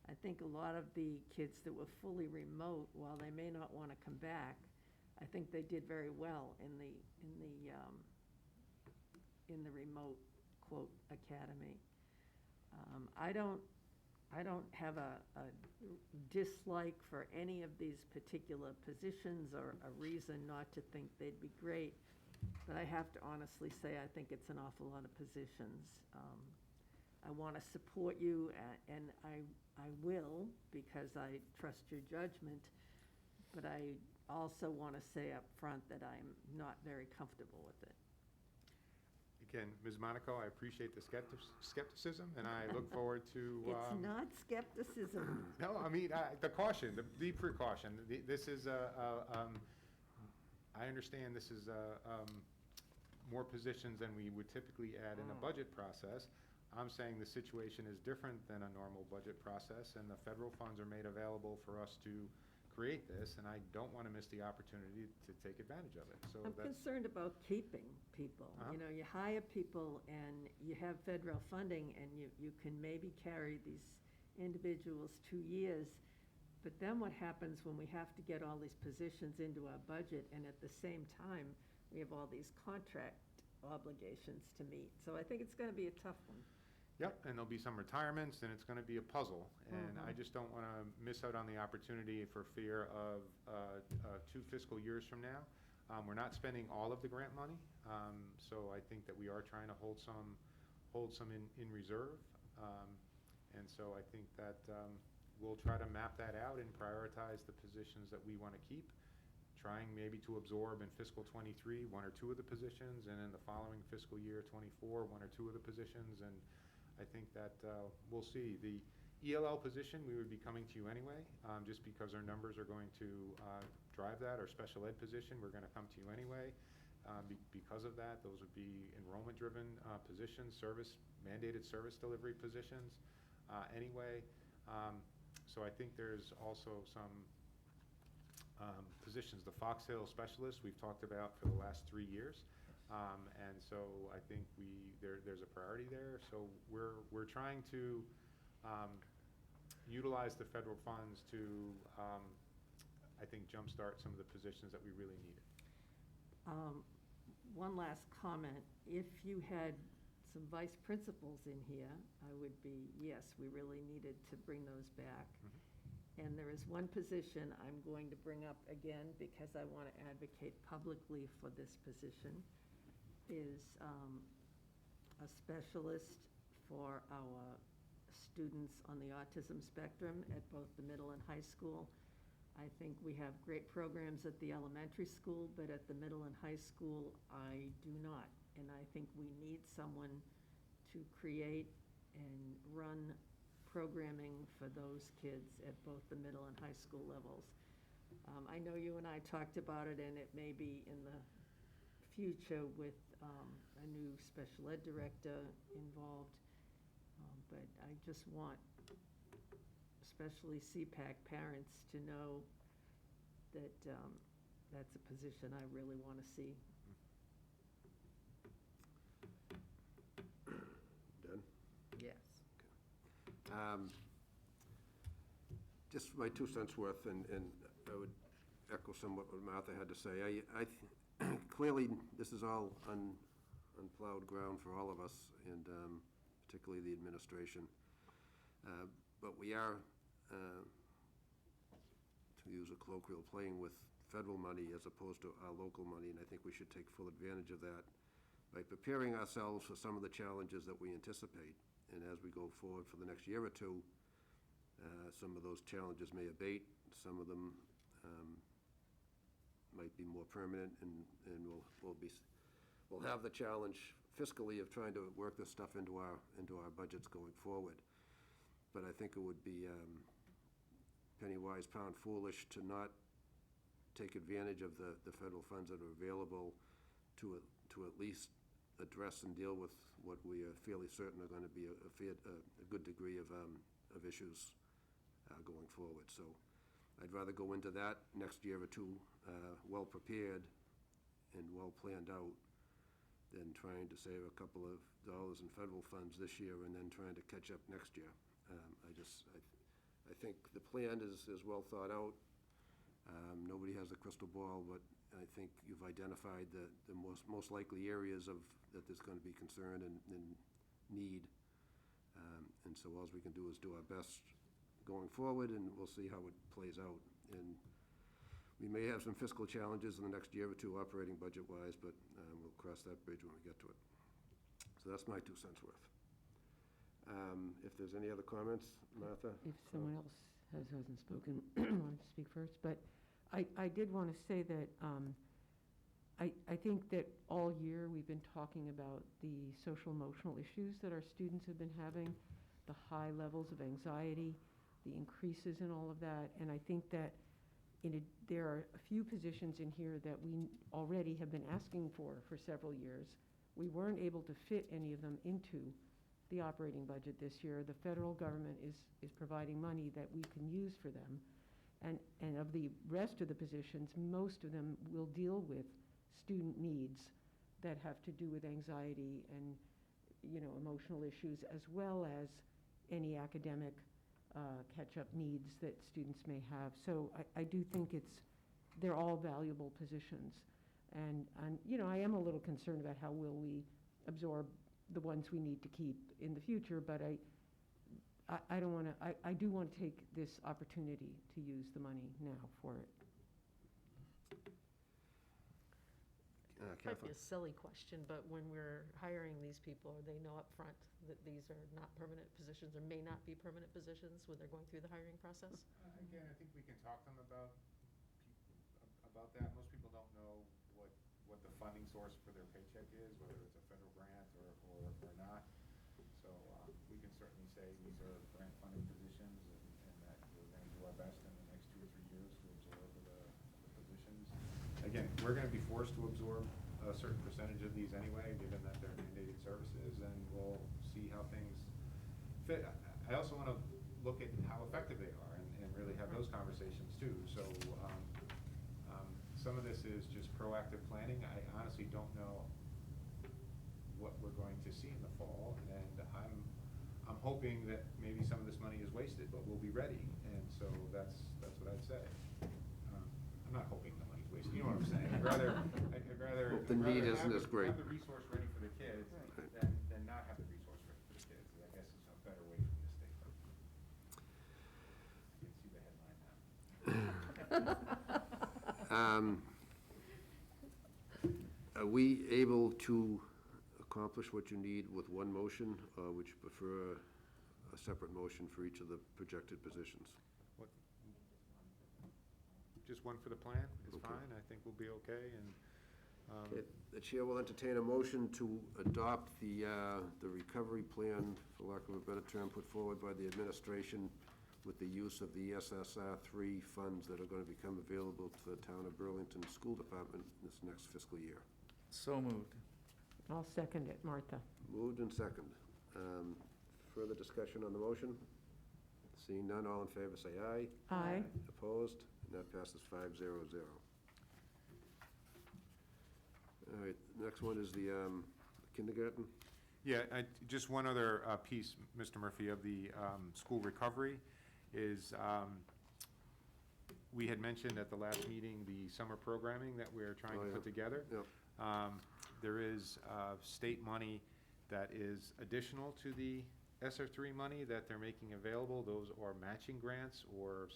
I think a lot of the kids that were fully remote, while they may not want to come back, I think they did very well in the remote, quote, academy. I don't have a dislike for any of these particular positions or a reason not to think they'd be great, but I have to honestly say I think it's an awful lot of positions. I want to support you, and I will, because I trust your judgment, but I also want to say up front that I'm not very comfortable with it. Again, Ms. Monaco, I appreciate the skepticism, and I look forward to... It's not skepticism. No, I mean, the caution, the precaution. This is I understand this is more positions than we would typically add in a budget process. I'm saying the situation is different than a normal budget process, and the federal funds are made available for us to create this, and I don't want to miss the opportunity to take advantage of it. So I'm concerned about keeping people. You know, you hire people and you have federal funding, and you can maybe carry these individuals 2 years, but then what happens when we have to get all these positions into our budget, and at the same time, we have all these contract obligations to meet? So I think it's going to be a tough one. Yep, and there'll be some retirements, and it's going to be a puzzle. And I just don't want to miss out on the opportunity for fear of 2 fiscal years from now. We're not spending all of the grant money, so I think that we are trying to hold some in reserve. And so I think that we'll try to map that out and prioritize the positions that we want to keep, trying maybe to absorb in fiscal '23 1 or 2 of the positions, and in the following fiscal year '24 1 or 2 of the positions. And I think that we'll see. The ELL position, we would be coming to you anyway, just because our numbers are going to drive that. Our special ed position, we're going to come to you anyway. Because of that, those would be enrollment-driven positions, mandated service delivery positions. anyway. So I think there's also some positions. The Fox Hill specialist we've talked about for the last 3 years. And so I think there's a priority there. So we're trying to utilize the federal funds to, I think, jumpstart some of the positions that we really needed. One last comment. If you had some vice principals in here, I would be, yes, we really needed to bring those back. And there is one position I'm going to bring up again because I want to advocate publicly for this position, is a specialist for our students on the autism spectrum at both the middle and high school. I think we have great programs at the elementary school, but at the middle and high school, I do not. And I think we need someone to create and run programming for those kids at both the middle and high school levels. I know you and I talked about it, and it may be in the future with a new special ed director involved. But I just want, especially CPAC parents, to know that that's a position I really want to see. Done? Yes. Just my 2 cents worth, and I would echo somewhat what Martha had to say. Clearly, this is all unplowed ground for all of us, and particularly the administration. But we are, to use a colloquial, playing with federal money as opposed to our local money, and I think we should take full advantage of that by preparing ourselves for some of the challenges that we anticipate. And as we go forward for the next year or two, some of those challenges may abate, some of them might be more permanent, and we'll have the challenge fiscally of trying to work this stuff into our budgets going forward. But I think it would be penny wise, pound foolish to not take advantage of the federal funds that are available to at least address and deal with what we are fairly certain are going to be a good degree of issues going forward. So I'd rather go into that next year or two well prepared and well planned out than trying to save a couple of dollars in federal funds this year and then trying to catch up next year. I think the plan is well thought out. Nobody has a crystal ball, but I think you've identified the most likely areas that there's going to be concern and need. And so all we can do is do our best going forward, and we'll see how it plays out. And we may have some fiscal challenges in the next year or two, operating budget-wise, but we'll cross that bridge when we get to it. So that's my 2 cents worth. If there's any other comments, Martha? If someone else hasn't spoken, wanted to speak first, but I did want to say that I think that all year we've been talking about the social emotional issues that our students have been having, the high levels of anxiety, the increases in all of that, and I think that there are a few positions in here that we already have been asking for several years. We weren't able to fit any of them into the operating budget this year. The federal government is providing money that we can use for them. And of the rest of the positions, most of them will deal with student needs that have to do with anxiety and, emotional issues, as well as any academic catch-up needs that students may have. So I do think they're all valuable positions. And I am a little concerned about how will we absorb the ones we need to keep in the future, but I don't want to, I do want to take this opportunity to use the money now for it. Might be Kathleen? a silly question, but when we're hiring these people, they know up front that these are not permanent positions or may not be permanent positions when they're going through the hiring process? Again, I think we can talk to them about that. Most people don't know what the funding source for their paycheck is, whether it's a federal grant or not. So we can certainly say these are grant funded positions and that we're going to do our best in the next 2 or 3 years to absorb the positions. Again, we're going to be forced to absorb a certain percentage of these anyway, given that they're mandated services, and we'll see how things fit. I I also want to look at how effective they are and really have those conversations too. So some of this is just proactive planning. I honestly don't know what we're going to see in the fall, and I'm hoping that maybe some of this money is wasted, but we'll be ready. And so that's what I'd say. I'm not hoping the money's wasted. You know what I'm saying? I'd rather The need isn't as great. have the resource ready for the kids Right. than not have the resource ready for the kids. I guess it's a better way from this statement. You can see the headline now. Are we able to accomplish what you need with one motion, or would you prefer a separate motion for each of the projected positions? What? Just one for the plan is Okay. fine. I think we'll be okay. And Okay, the chair will entertain a motion to adopt the recovery plan, for lack of a better term, put forward by the administration with the use of the SSR3 funds that are going to become available to the town of Burlington School Department this next fiscal year. So moved. I'll second it, Martha. Moved and second. Further discussion on the motion? Seeing none, all in favor say aye. Aye. Opposed? And that passes 5-0-0. All right, next one is the kindergarten. yeah, just one other piece, Mr. Murphy, of the school recovery is we had mentioned at the last meeting the summer programming that we're trying Oh, to yeah. put together. Yep. There is state money that is additional to the ESSER3 money that they're making available. Those are matching grants or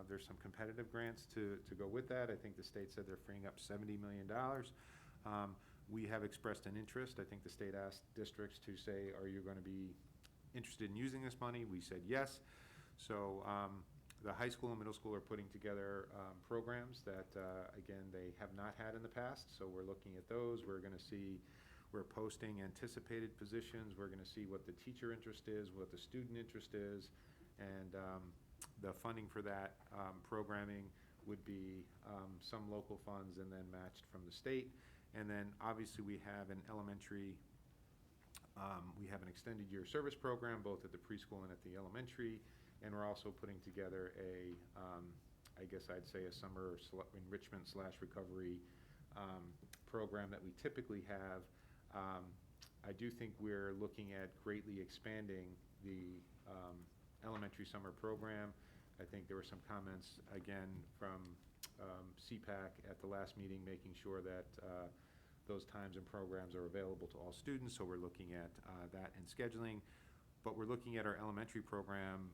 there's some competitive grants to go with that. I think the state said they're freeing up $70 million. We have expressed an interest. I think the state asked districts to say, are you going to be interested in using this money? We said yes. So the high school and middle school are putting together programs that, again, they have not had in the past. So we're looking at those. We're going to see, we're posting anticipated positions. We're going to see what the teacher interest is, what the student interest is. And the funding for that programming would be some local funds and then matched from the state. And then obviously we have an elementary, we have an extended year service program both at the preschool and at the elementary. And we're also putting together a, I guess I'd say a summer enrichment / recovery program that we typically have. I do think we're looking at greatly expanding the elementary summer program. I think there were some comments, again, from CPAC at the last meeting, making sure that those times and programs are available to all students. So we're looking at that and scheduling. But we're looking at our elementary program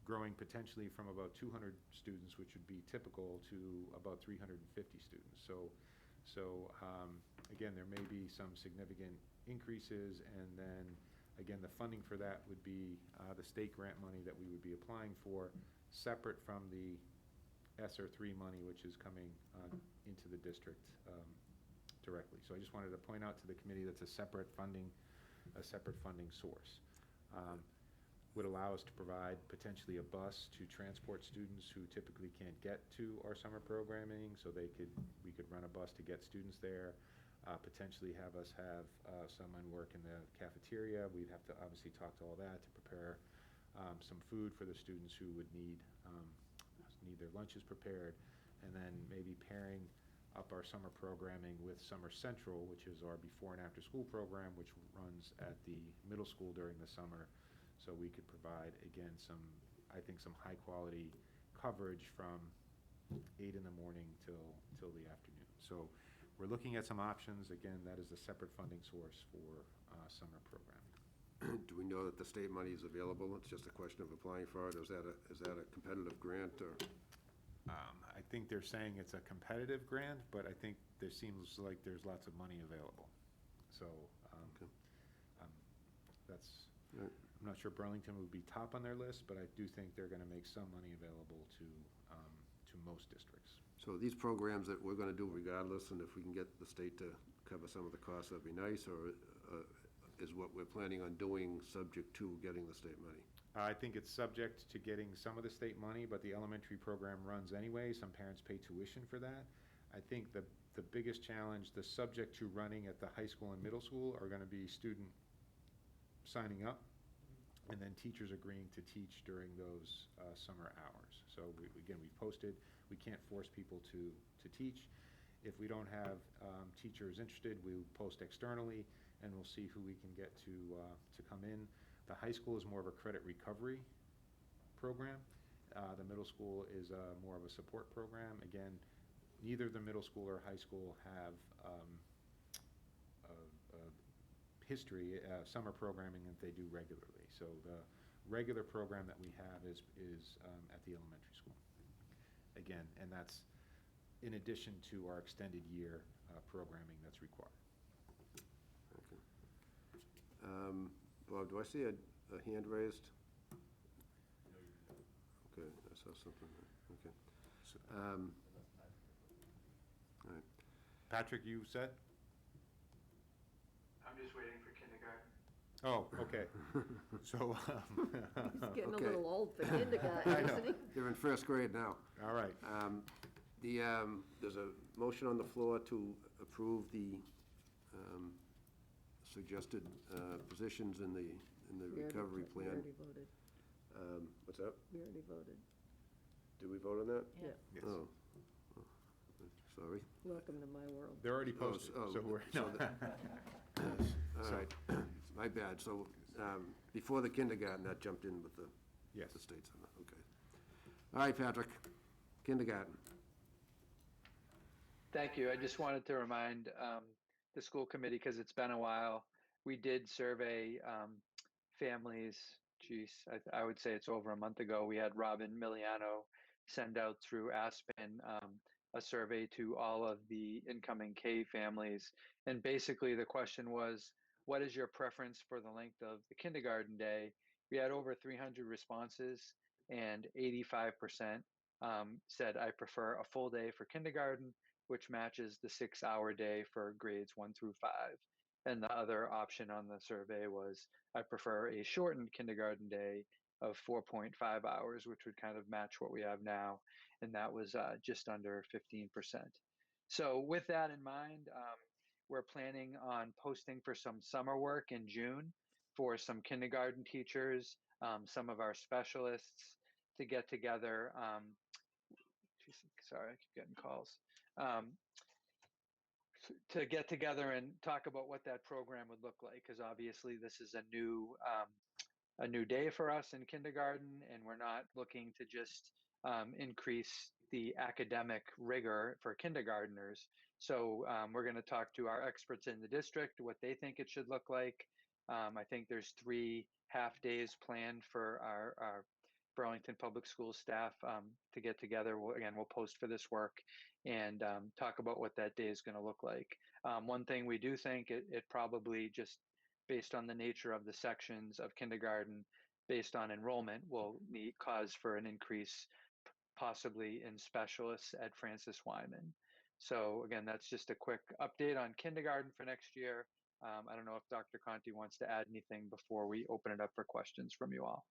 growing potentially from about 200 students, which would be typical, to about 350 students. So again, there may be some significant increases, and then again, the funding for that would be the state grant money that we would be applying for, separate from the ESSER3 money, which is coming into the district directly. So I just wanted to point out to the committee that's a separate funding source. Would allow us to provide potentially a bus to transport students who typically can't get to our summer programming, so we could run a bus to get students there. Potentially have us have someone work in the cafeteria. We'd have to obviously talk to all that to prepare some food for the students who would need their lunches prepared, and then maybe pairing up our summer programming with Summer Central, which is our before and after school program, which runs at the middle school during the summer. So we could provide, again, I think some high quality coverage from 8 in the morning till the afternoon. So we're looking at some options. Again, that is a separate funding source for summer programming. Do we know that the state money is available? It's just a question of applying for it. Is that a competitive grant, or? I think they're saying it's a competitive grant, but I think there seems like there's lots of money available. So Okay. that's, Right. I'm not sure Burlington would be top on their list, but I do think they're going to make some money available to most districts. So these programs that we're going to do regardless, and if we can get the state to cover some of the costs, that'd be nice, or is what we're planning on doing subject to getting the state money? I think it's subject to getting some of the state money, but the elementary program runs anyway. Some parents pay tuition for that. I think the biggest challenge, the subject to running at the high school and middle school, are going to be student signing up. and then teachers agreeing to teach during those summer hours. So again, we posted, we can't force people to teach. If we don't have teachers interested, we post externally, and we'll see who we can get to come in. The high school is more of a credit recovery program. The middle school is more of a support program. Again, neither the middle school or high school have history, summer programming that they do regularly. So the regular program that we have is at the elementary school. Again, and that's in addition to our extended year programming that's required. Okay. Bob, do I see a hand raised? Okay, I saw something there. Okay. All right. Patrick, you set? I'm just waiting for kindergarten. Oh, okay. So, He's getting a Okay. little old for kindergarten, I know. isn't he? They're in first grade now. all right. There's a motion on the floor to approve the suggested positions in the recovery We plan. already voted. What's that? We already voted. Did we vote on that? Yeah. Yes. Oh, sorry. Welcome to my world. They're already Oh, posted, oh, so we're, so no. All So- right, my bad. So before the kindergarten, that jumped in with the Yes. state center, okay. All right, Patrick, kindergarten. Thank you. I just wanted to remind the school committee, because it's been a while, we did survey families. Geez, I would say it's over a month ago. We had Robin Miliano send out through Aspen a survey to all of the incoming K families. And basically the question was, what is your preference for the length of the kindergarten day? We had over 300 responses, and 85% said, I prefer a full day for kindergarten, which matches the 6-hour day for grades 1 through 5. And the other option on the survey was, I prefer a shortened kindergarten day of 4.5 hours, which would kind of match what we have now. And that was just under 15%. So with that in mind, we're planning on posting for some summer work in June for some kindergarten teachers, some of our specialists to get together. Sorry, I keep getting calls. To get together and talk about what that program would look like, because obviously this is a new day for us in kindergarten, and we're not looking to just increase the academic rigor for kindergartners. So we're going to talk to our experts in the district, what they think it should look like. I think there's 3 half days planned for our Burlington Public Schools staff to get together. We'll post for this work and talk about what that day is going to look like. One thing we do think it probably, just based on the nature of the sections of kindergarten, based on enrollment, will cause for an increase possibly in specialists at Francis Wyman. So again, that's just a quick update on kindergarten for next year. I don't know if Dr. Conti wants to add anything before we open it up for questions from you all.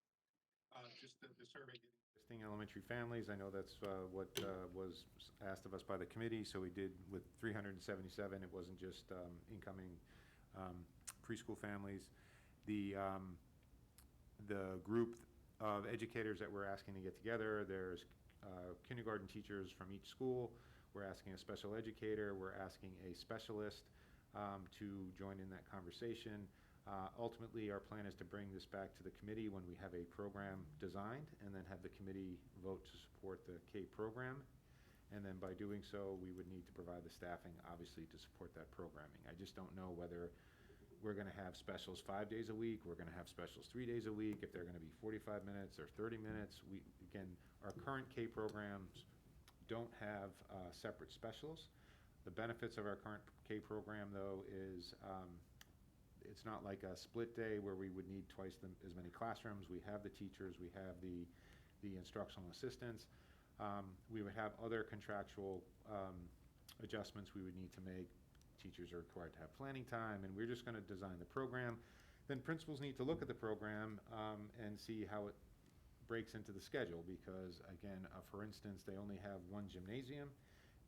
Just the survey getting existing elementary families. I know that's what was asked of us by the committee. So we did with 377. It wasn't just incoming preschool families. The group of educators that we're asking to get together, there's kindergarten teachers from each school. We're asking a special educator. We're asking a specialist to join in that conversation. Ultimately, our plan is to bring this back to the committee when we have a program designed, and then have the committee vote to support the K program. And then by doing so, we would need to provide the staffing, obviously, to support that programming. I just don't know whether we're going to have specials 5 days a week, we're going to have specials 3 days a week, if they're going to be 45 minutes or 30 minutes. Again, our current K programs don't have separate specials. The benefits of our current K program, though, is it's not like a split day where we would need twice as many classrooms. We have the teachers, we have the instructional assistants. We would have other contractual adjustments we would need to make. Teachers are required to have planning time, and we're just going to design the program. Then principals need to look at the program and see how it breaks into the schedule, because again, for instance, they only have one gymnasium.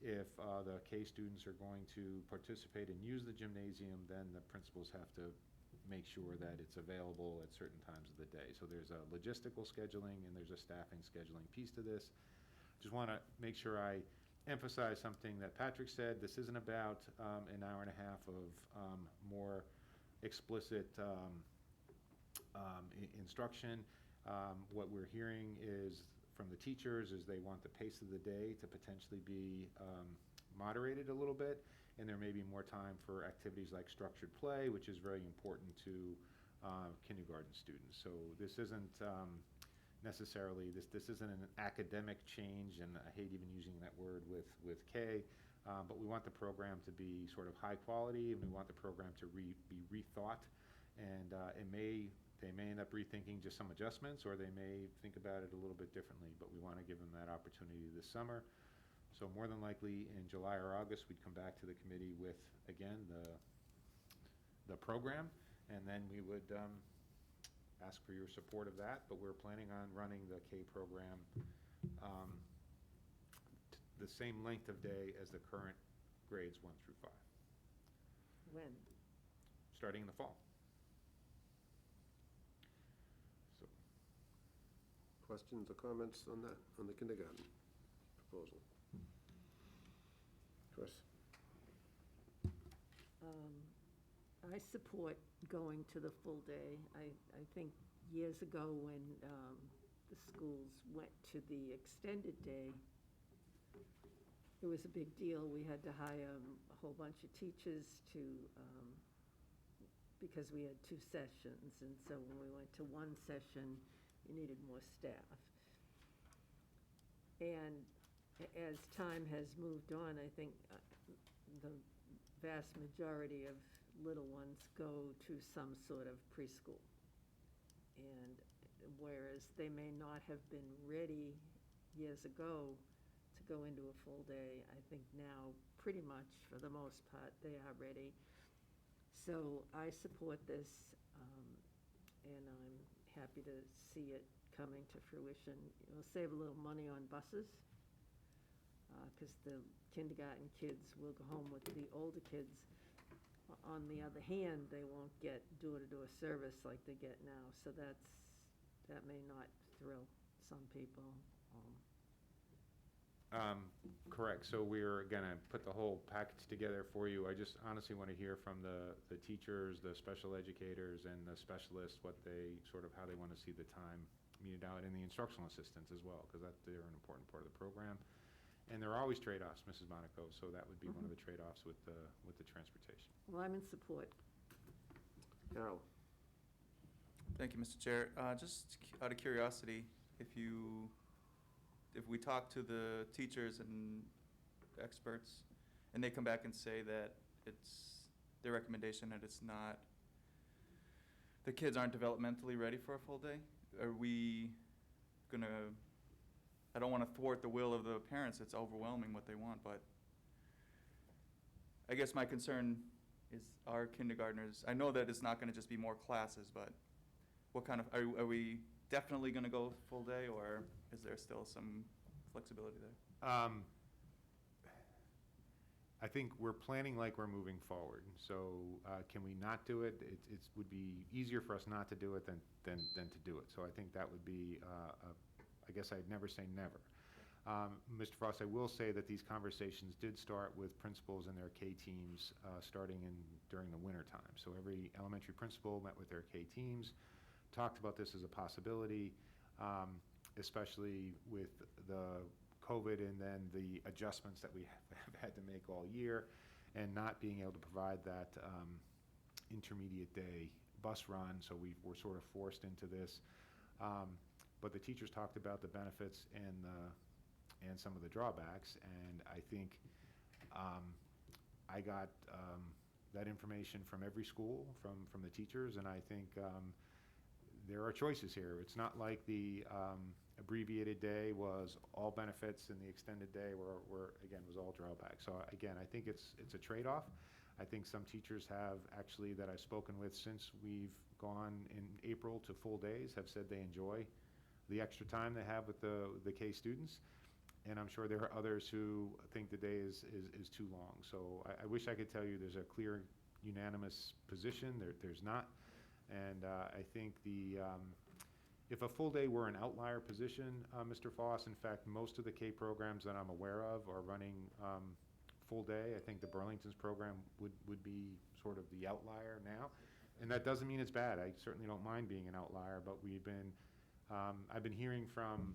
If the K students are going to participate and use the gymnasium, then the principals have to make sure that it's available at certain times of the day. So there's a logistical scheduling and there's a staffing scheduling piece to this. Just want to make sure I emphasize something that Patrick said. This isn't about an hour and a half of more explicit instruction. What we're hearing is from the teachers is they want the pace of the day to potentially be moderated a little bit, and there may be more time for activities like structured play, which is very important to kindergarten students. So this isn't necessarily, this isn't an academic change, and I hate even using that word with K, but we want the program to be sort of high quality, and we want the program to be rethought, and they may end up rethinking just some adjustments, or they may think about it a little bit differently, but we want to give them that opportunity this summer. So more than likely in July or August, we'd come back to the committee with, again, the program, and then we would ask for your support of that, but we're planning on running the K program the same length of day as the current grades 1 through 5. When? Starting in the fall. So, Questions or comments on that, on the kindergarten proposal? Chris? I support going to the full day. I think years ago when the schools went to the extended day, it was a big deal. We had to hire a whole bunch of teachers to, because we had 2 sessions, and so when we went to 1 session, you needed more staff. And as time has moved on, I think the vast majority of little ones go to some sort of preschool. And whereas they may not have been ready years ago to go into a full day, I think now pretty much for the most part they are ready. So I support this, and I'm happy to see it coming to fruition. It'll save a little money on buses, because the kindergarten kids will go home with the older kids. On the other hand, they won't get door-to-door service like they get now, so that may not thrill some people. Correct. So we're going to put the whole package together for you. I just honestly want to hear from the teachers, the special educators, and the specialists what they how they want to see the time meted out, and the instructional assistants as well, because they're an important part of the program. And there are always trade-offs, Mrs. Monaco, so that would be one of the trade-offs with the transportation. Well, I'm in support. Carol? Thank you, Mr. Chair. Just out of curiosity, if we talk to the teachers and experts, and they come back and say that it's their recommendation that it's not, the kids aren't developmentally ready for a full day, are we gonna, I don't want to thwart the will of the parents, it's overwhelming what they want, but I guess my concern is our kindergartners, I know that it's not going to just be more classes, but what kind of, are we definitely going to go full day, or is there still some flexibility there? I think we're planning like we're moving forward. So can we not do it? It would be easier for us not to do it than to do it. So I think that would be, I guess I'd never say never. Mr. Frost, I will say that these conversations did start with principals and their K teams starting during the winter time. So every elementary principal met with their K teams, talked about this as a possibility, especially with the COVID and then the adjustments that we have had to make all year, and not being able to provide that intermediate day bus run, so we were sort of forced into this. But the teachers talked about the benefits and some of the drawbacks, and I think I got that information from every school, from the teachers, and I think there are choices here. It's not like the abbreviated day was all benefits and the extended day were again, was all drawbacks. So again, I think it's a trade-off. I think some teachers have actually, that I've spoken with since we've gone in April to full days, have said they enjoy the extra time they have with the K students. And I'm sure there are others who think the day is too long. So I wish I could tell you there's a clear, unanimous position. There's not. And I think if a full day were an outlier position, Mr. Foss, in fact, most of the K programs that I'm aware of are running full day. I think the Burlington's program would be sort of the outlier now. And that doesn't mean it's bad. I certainly don't mind being an outlier, but I've been hearing from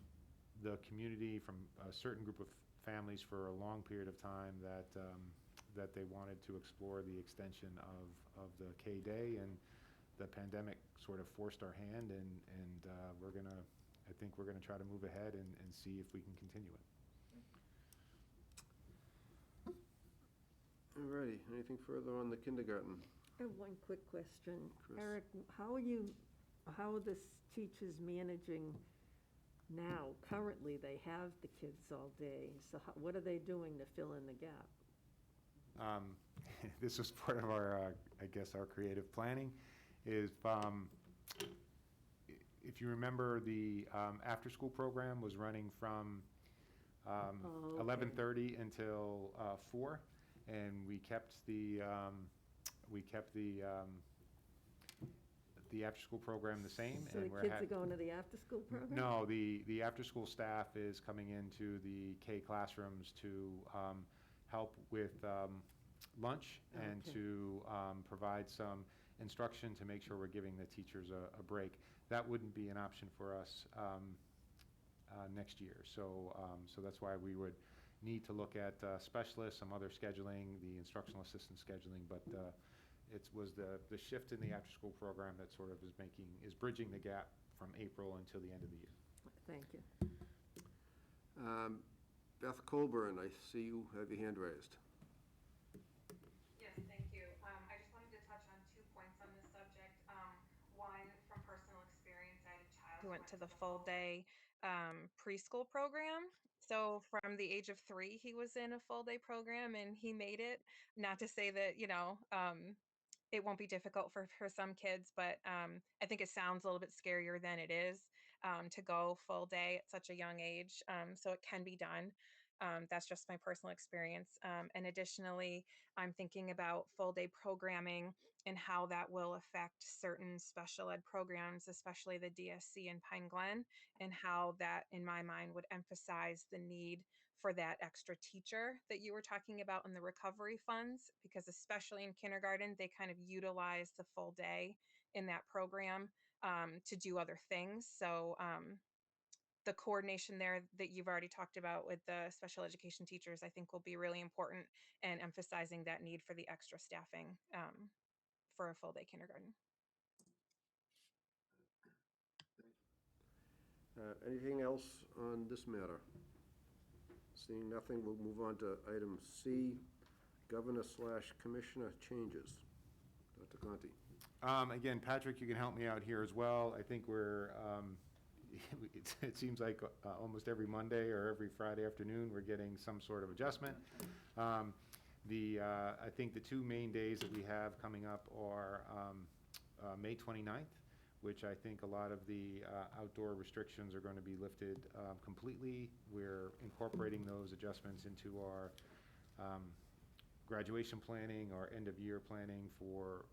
the community, from a certain group of families for a long period of time that they wanted to explore the extension of the K day, and the pandemic sort of forced our hand, and I think we're gonna try to move ahead and see if we can continue it. All righty, anything further on the kindergarten? I have one quick question. Chris? Eric, how are the teachers managing now? Currently, they have the kids all day, so what are they doing to fill in the gap? This was part of our, I guess, our creative planning, is if you remember, the after-school program was running from 11:30 until 4, and we kept the after-school program the same. So and the kids are going to the after-school program? No, the after-school staff is coming into the K classrooms to help with lunch and Okay. to provide some instruction to make sure we're giving the teachers a break. That wouldn't be an option for us next year. So that's why we would need to look at specialists, some other scheduling, the instructional assistant scheduling, but it was the shift in the after-school program that sort of is bridging the gap from April until the end of the year. Thank you. Beth Colburn, I see you have your hand raised. Yes, thank you. I just wanted to touch on 2 points on this subject. One, from personal experience, I had a child who went to the full day preschool program. So from the age of 3, he was in a full day program and he made it. Not to say that, it won't be difficult for some kids, but I think it sounds a little bit scarier than it is to go full day at such a young age. So it can be done. That's just my personal experience. And additionally, I'm thinking about full day programming and how that will affect certain special ed programs, especially the DSC in Pine Glen, and how that, in my mind, would emphasize the need for that extra teacher that you were talking about in the recovery funds, because especially in kindergarten, they kind of utilize the full day in that program to do other things. So the coordination there that you've already talked about with the special education teachers, I think will be really important, and emphasizing that need for the extra staffing for a full day kindergarten. Anything else on this matter? Seeing nothing, we'll move on to item C, Governor/Commissioner changes. Dr. Conti. Again, Patrick, you can help me out here as well. I think it seems like almost every Monday or every Friday afternoon, we're getting some sort of adjustment. I think the 2 main days that we have coming up are May 29th, which I think a lot of the outdoor restrictions are going to be lifted completely. We're incorporating those adjustments into our graduation planning, our end-of-year planning for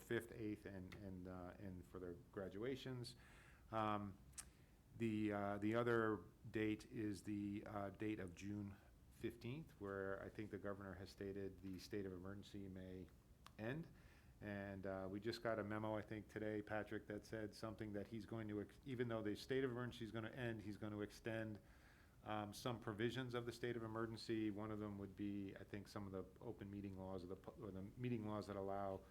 5th, 8th, and for the graduations. The other date is the date of June 15th, where I think the governor has stated the state of emergency may end. And we just got a memo, I think, today, Patrick, that said something that he's going to, even though the state of emergency is going to end, he's going to extend some provisions of the state of emergency. One of them would be, I think, some of the open meeting laws or the meeting laws that allow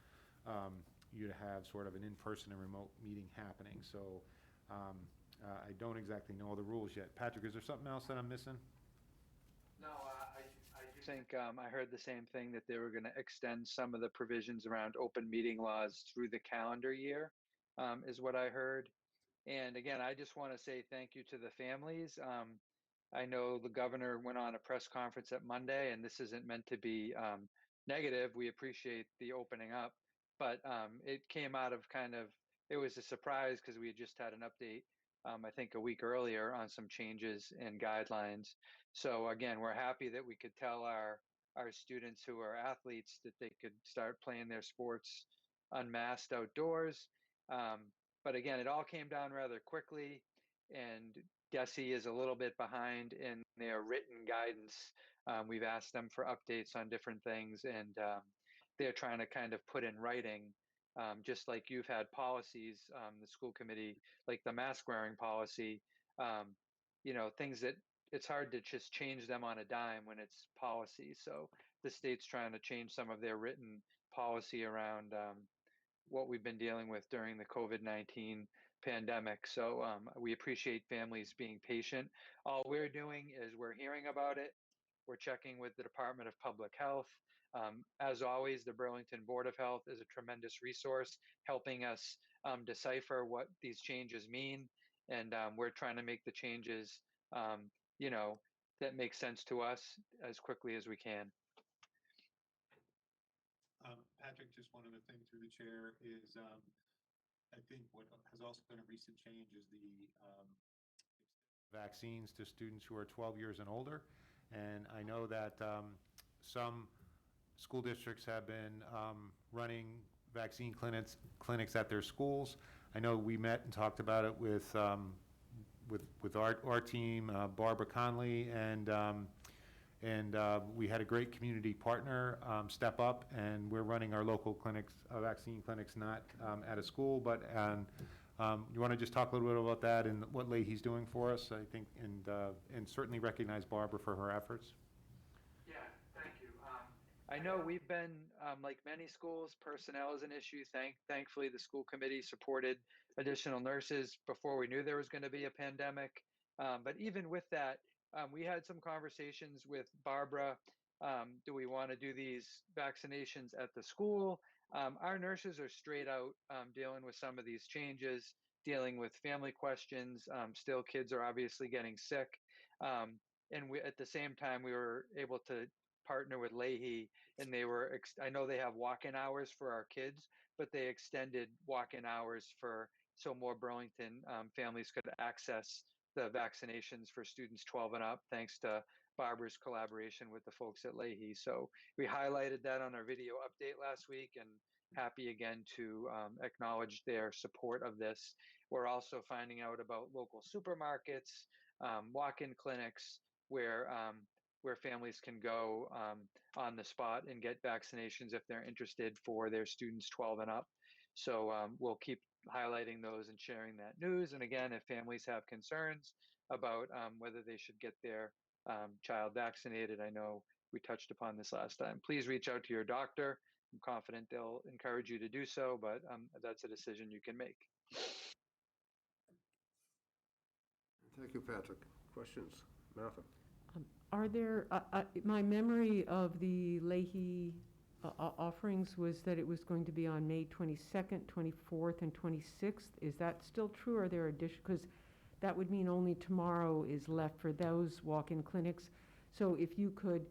you to have sort of an in-person and remote meeting happening. So I don't exactly know all the rules yet. Patrick, is there something else that I'm missing? No, I do think I heard the same thing, that they were going to extend some of the provisions around open meeting laws through the calendar year, is what I heard. And again, I just want to say thank you to the families. I know the governor went on a press conference at Monday, and this isn't meant to be negative. We appreciate the opening up, but it came out of it was a surprise because we had just had an update, I think a week earlier, on some changes and guidelines. So again, we're happy that we could tell our students who are athletes that they could start playing their sports unmasked outdoors. But again, it all came down rather quickly, and DESE is a little bit behind in their written guidance. We've asked them for updates on different things, and they're trying to kind of put in writing, just like you've had policies, the school committee, like the mask wearing policy, things that it's hard to just change them on a dime when it's policy. So the state's trying to change some of their written policy around what we've been dealing with during the COVID-19 pandemic. So we appreciate families being patient. All we're doing is we're hearing about it. We're checking with the Department of Public Health. As always, the Burlington Board of Health is a tremendous resource, helping us decipher what these changes mean. And we're trying to make the changes, that make sense to us as quickly as we can. Patrick, just one other thing through the chair is, I think what has also been a recent change is the vaccines to students who are 12 years and older. And I know that some school districts have been running vaccine clinics at their schools. I know we met and talked about it with our team, Barbara Conley, and we had a great community partner step up, and we're running our local clinics, vaccine clinics, not at a school, but you want to just talk a little bit about that and what Leahy's doing for us, I think, and certainly recognize Barbara for her efforts. Yeah, thank you. I know we've been, like many schools, personnel is an issue. Thankfully, the school committee supported additional nurses before we knew there was going to be a pandemic. But even with that, we had some conversations with Barbara. Do we want to do these vaccinations at the school? Our nurses are straight out dealing with some of these changes, dealing with family questions. Still, kids are obviously getting sick. And we, at the same time, we were able to partner with Leahy, and I know they have walk-in hours for our kids, but they extended walk-in hours so more Burlington families could access the vaccinations for students 12 and up, thanks to Barbara's collaboration with the folks at Leahy. So we highlighted that on our video update last week, and happy again to acknowledge their support of this. We're also finding out about local supermarkets, walk-in clinics, where families can go on the spot and get vaccinations if they're interested for their students 12 and up. So we'll keep highlighting those and sharing that news. And again, if families have concerns about whether they should get their child vaccinated, I know we touched upon this last time, please reach out to your doctor. I'm confident they'll encourage you to do so, but that's a decision you can make. Thank you, Patrick. Questions? Martha? Are there, my memory of the Leahy offerings was that it was going to be on May 22nd, 24th, and 26th. Is that still true, or are there additional, because that would mean only tomorrow is left for those walk-in clinics. So if you could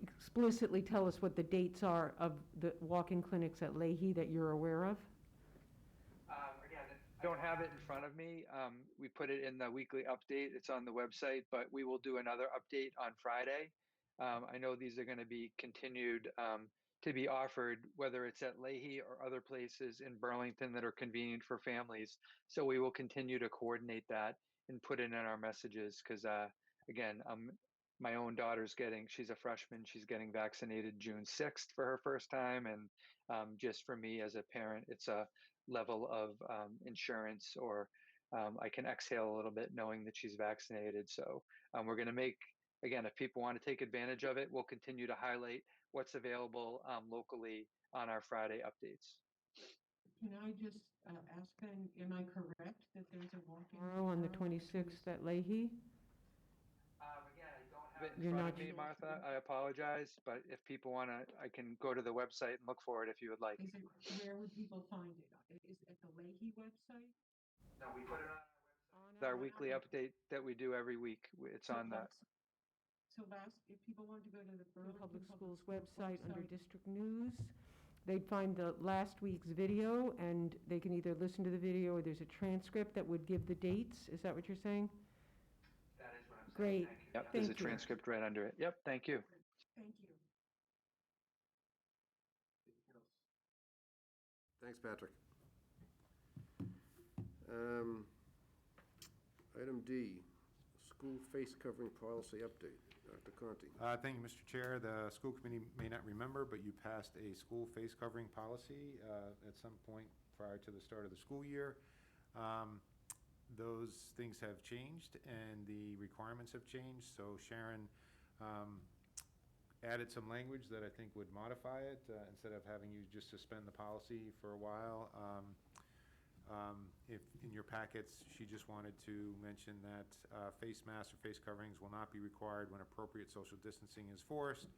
explicitly tell us what the dates are of the walk-in clinics at Leahy that you're aware of? Again, I don't have it in front of me. We put it in the weekly update. It's on the website, but we will do another update on Friday. I know these are going to be continued to be offered, whether it's at Leahy or other places in Burlington that are convenient for families. So we will continue to coordinate that and put it in our messages, because again, my own daughter's she's a freshman, she's getting vaccinated June 6th for her first time. And just for me as a parent, it's a level of insurance, or I can exhale a little bit knowing that she's vaccinated. So we're going to make, again, if people want to take advantage of it, we'll continue to highlight what's available locally on our Friday updates. Can I just ask then, am I correct that there's a walk-in tomorrow on the 26th at Leahy? Again, I don't have it in front of me, Martha. I apologize, but if people want to, I can go to the website and look for it if you would like. Where would people find it? Is it at the Leahy website? No, we put it on our weekly update that we do every week. It's on the. So if people want to go to the Burlington Public Schools website under District News, they'd find the last week's video, and they can either listen to the video or there's a transcript that would give the dates. Is that what you're saying? That is what I'm saying. Great. Thank you. Yep, there's a transcript right under it. Yep, thank you. Thank you. Thanks, Patrick. Item D, school face covering policy update. Dr. Conti. Thank you, Mr. Chair. The school committee may not remember, but you passed a school face covering policy at some point prior to the start of the school year. Those things have changed and the requirements have changed. So Sharon added some language that I think would modify it instead of having you just suspend the policy for a while. If in your packets, she just wanted to mention that face masks or face coverings will not be required when appropriate social distancing is forced,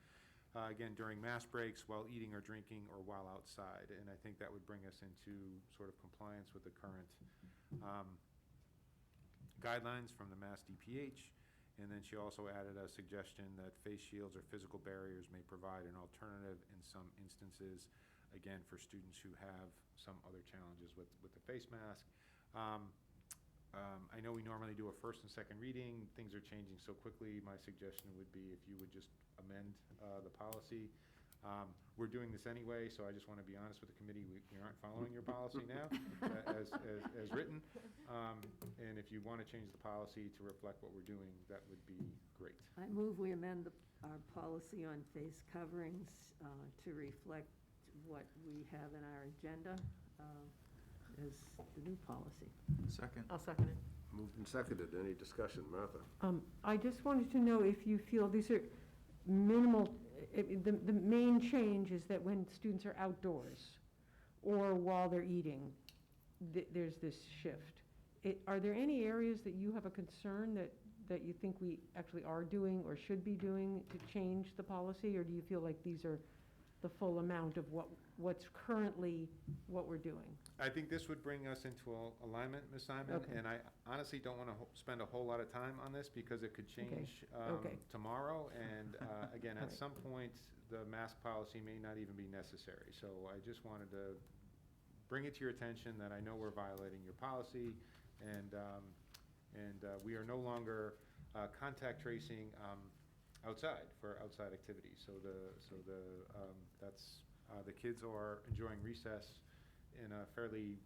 again, during mass breaks, while eating or drinking, or while outside. And I think that would bring us into sort of compliance with the current guidelines from the Mass DPH. And then she also added a suggestion that face shields or physical barriers may provide an alternative in some instances, again, for students who have some other challenges with the face mask. I know we normally do a first and second reading. Things are changing so quickly. My suggestion would be if you would just amend the policy. We're doing this anyway, so I just want to be honest with the committee. We aren't following your policy now as written. And if you want to change the policy to reflect what we're doing, that would be great. I move we amend our policy on face coverings to reflect what we have in our agenda as the new policy. Second. I'll second it. Moved and seconded. Any discussion? Martha? I just wanted to know if you feel these are minimal, the main change is that when students are outdoors or while they're eating, there's this shift. Are there any areas that you have a concern that you think we actually are doing or should be doing to change the policy, or do you feel like these are the full amount of what's currently what we're doing? I think this would bring us into alignment, Ms. Simon, Okay. and I honestly don't want to spend a whole lot of time on this because it could change Okay. tomorrow, and again, at Right. some point, the mask policy may not even be necessary. So I just wanted to bring it to your attention that I know we're violating your policy, and we are no longer contact tracing outside for outside activities. So the kids are enjoying recess in a very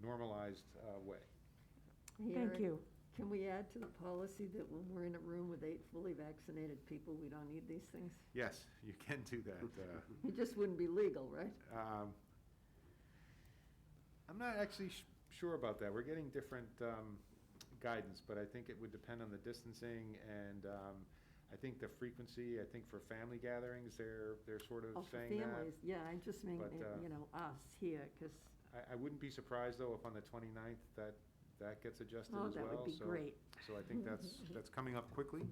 normalized way. Thank Eric, you. Can we add to the policy that when we're in a room with 8 fully vaccinated people, we don't need these things? Yes, you can do that. It just wouldn't be legal, right? I'm not actually sure about that. We're getting different guidance, but I think it would depend on the distancing and I think the frequency. I think for family gatherings, they're sort of Oh, for saying families, yeah, I just mean, But, us here, because, I wouldn't be surprised though if on the 29th that gets adjusted oh, as well. that would be So- great. So I think that's coming up quickly.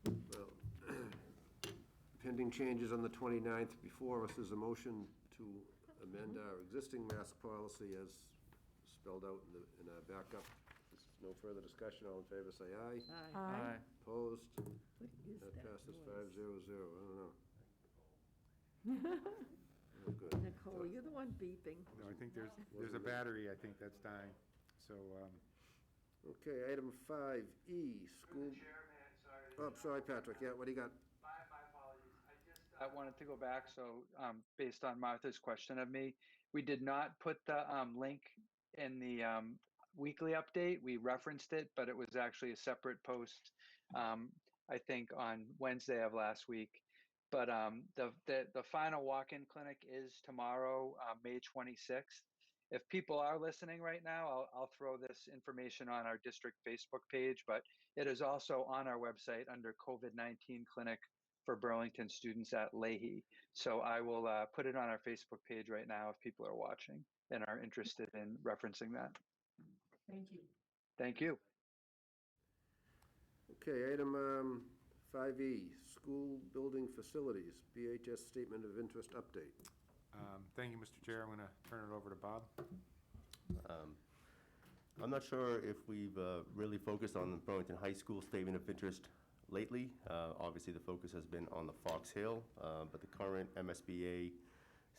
Well, pending changes on the 29th, before us is a motion to amend our existing mask policy as spelled out in our backup. No further discussion. All in favor, say aye. Aye. Opposed? What is That that passes noise? 5-0-0. I don't know. Oh, good. Nicole, you're the one beeping. No, I think there's a battery, I think, that's dying. So, Okay, item 5E, school. Oh, sorry, Patrick. Yeah, what do you got? My apologies. I wanted to go back, so based on Martha's question of me, we did not put the link in the weekly update. We referenced it, but it was actually a separate post, I think on Wednesday of last week. But the final walk-in clinic is tomorrow, May 26th. If people are listening right now, I'll throw this information on our district Facebook page, but it is also on our website under COVID-19 clinic for Burlington students at Leahy. So I will put it on our Facebook page right now if people are watching and are interested in referencing that. Thank you. Thank you. Okay, item 5E, school building facilities, BHS statement of interest update. thank you, Mr. Chair. I'm going to turn it over to Bob. I'm not sure if we've really focused on the Burlington High School statement of interest lately. Obviously, the focus has been on the Fox Hill, but the current MSBA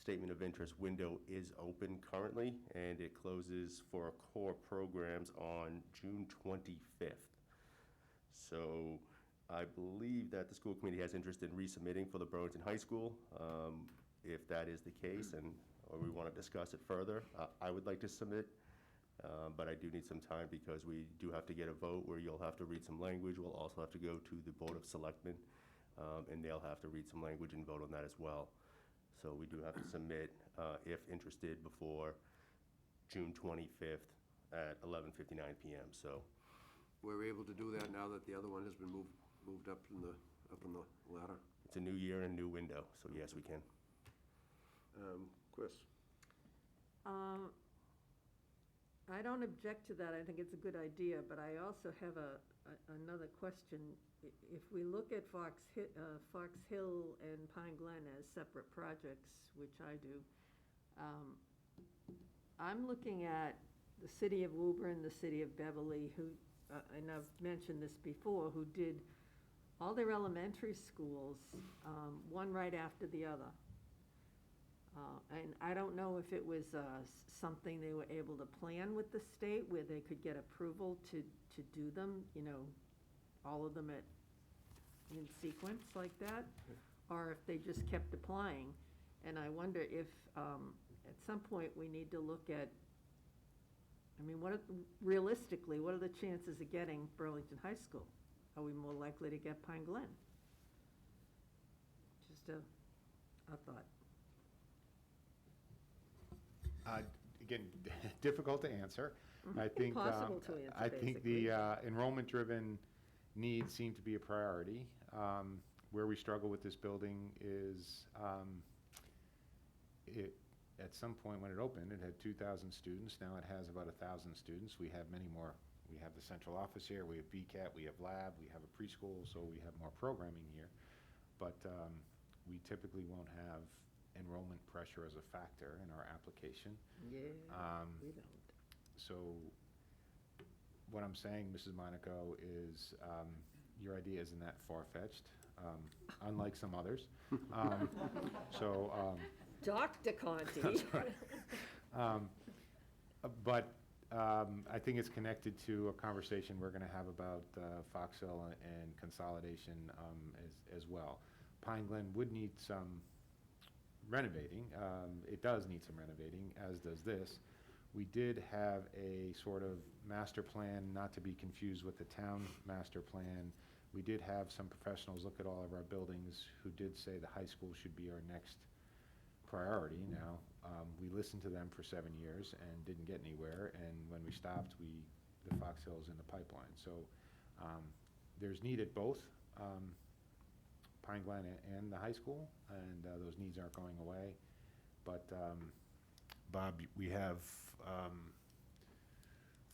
statement of interest window is open currently, and it closes for our core programs on June 25th. So I believe that the school committee has interest in resubmitting for the Burlington High School. if that is the case or we want to discuss it further, I would like to submit, but I do need some time because we do have to get a vote where you'll have to read some language. We'll also have to go to the Board of Selectmen, and they'll have to read some language and vote on that as well. So we do have to submit, if interested, before June 25th at 11:59 p.m. So We're able to do that now that the other one has been moved up in the ladder? it's a new year and a new window, so yes, we can. Chris? I don't object to that. I think it's a good idea, but I also have another question. If we look at Fox Hill and Pine Glen as separate projects, which I do, I'm looking at the city of Woburn, the city of Beverly, who, and I've mentioned this before, who did all their elementary schools, one right after the other. And I don't know if it was something they were able to plan with the state where they could get approval to do them, all of them in sequence like that, or if they just kept applying. And I wonder if at some point we need to look at, realistically, what are the chances of getting Burlington High School? Are we more likely to get Pine Glen? Just a thought. Again, difficult to answer. I think, Impossible to answer, I think the enrollment-driven needs seem to be a priority. Where we struggle with this building is, at some point when it opened, it had 2,000 students. Now it has about 1,000 students. We have many more. We have the central office here. We have BCAT. We have lab. We have a preschool. So we have more programming here. But we typically won't have enrollment pressure as a factor in our application. Yeah, we don't. So what I'm saying, Mrs. Monaco, is your idea isn't that far-fetched, unlike some others. Dr. Conti. That's right. But I think it's connected to a conversation we're going to have about Fox Hill and consolidation as well. Pine Glen would need some renovating. It does need some renovating, as does this. We did have a sort of master plan, not to be confused with the town master plan. We did have some professionals look at all of our buildings who did say the high school should be our next priority. Now, we listened to them for 7 years and didn't get anywhere, and when we stopped, the Fox Hill's in the pipeline. So there's need at both Pine Glen and the high school, and those needs aren't going away. But Bob, we have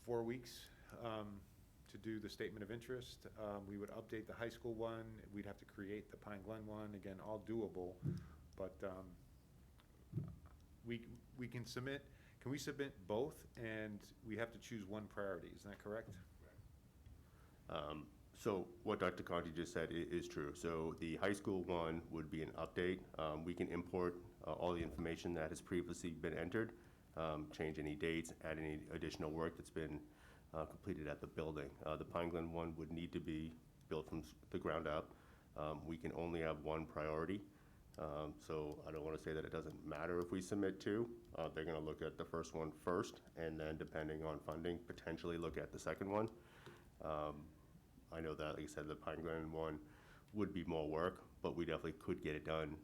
4 weeks to do the statement of interest. We would update the high school one. We'd have to create the Pine Glen one. Again, all doable, but we can submit. Can we submit both? And we have to choose one priority. Isn't that correct? So what Dr. Conti just said is true. So the high school one would be an update. We can import all the information that has previously been entered, change any dates, add any additional work that's been completed at the building. The Pine Glen one would need to be built from the ground up. We can only have one priority. So I don't want to say that it doesn't matter if we submit two. They're going to look at the first one first, and then depending on funding, potentially look at the second one. I know that, like I said, the Pine Glen one would be more work, but we definitely could get it done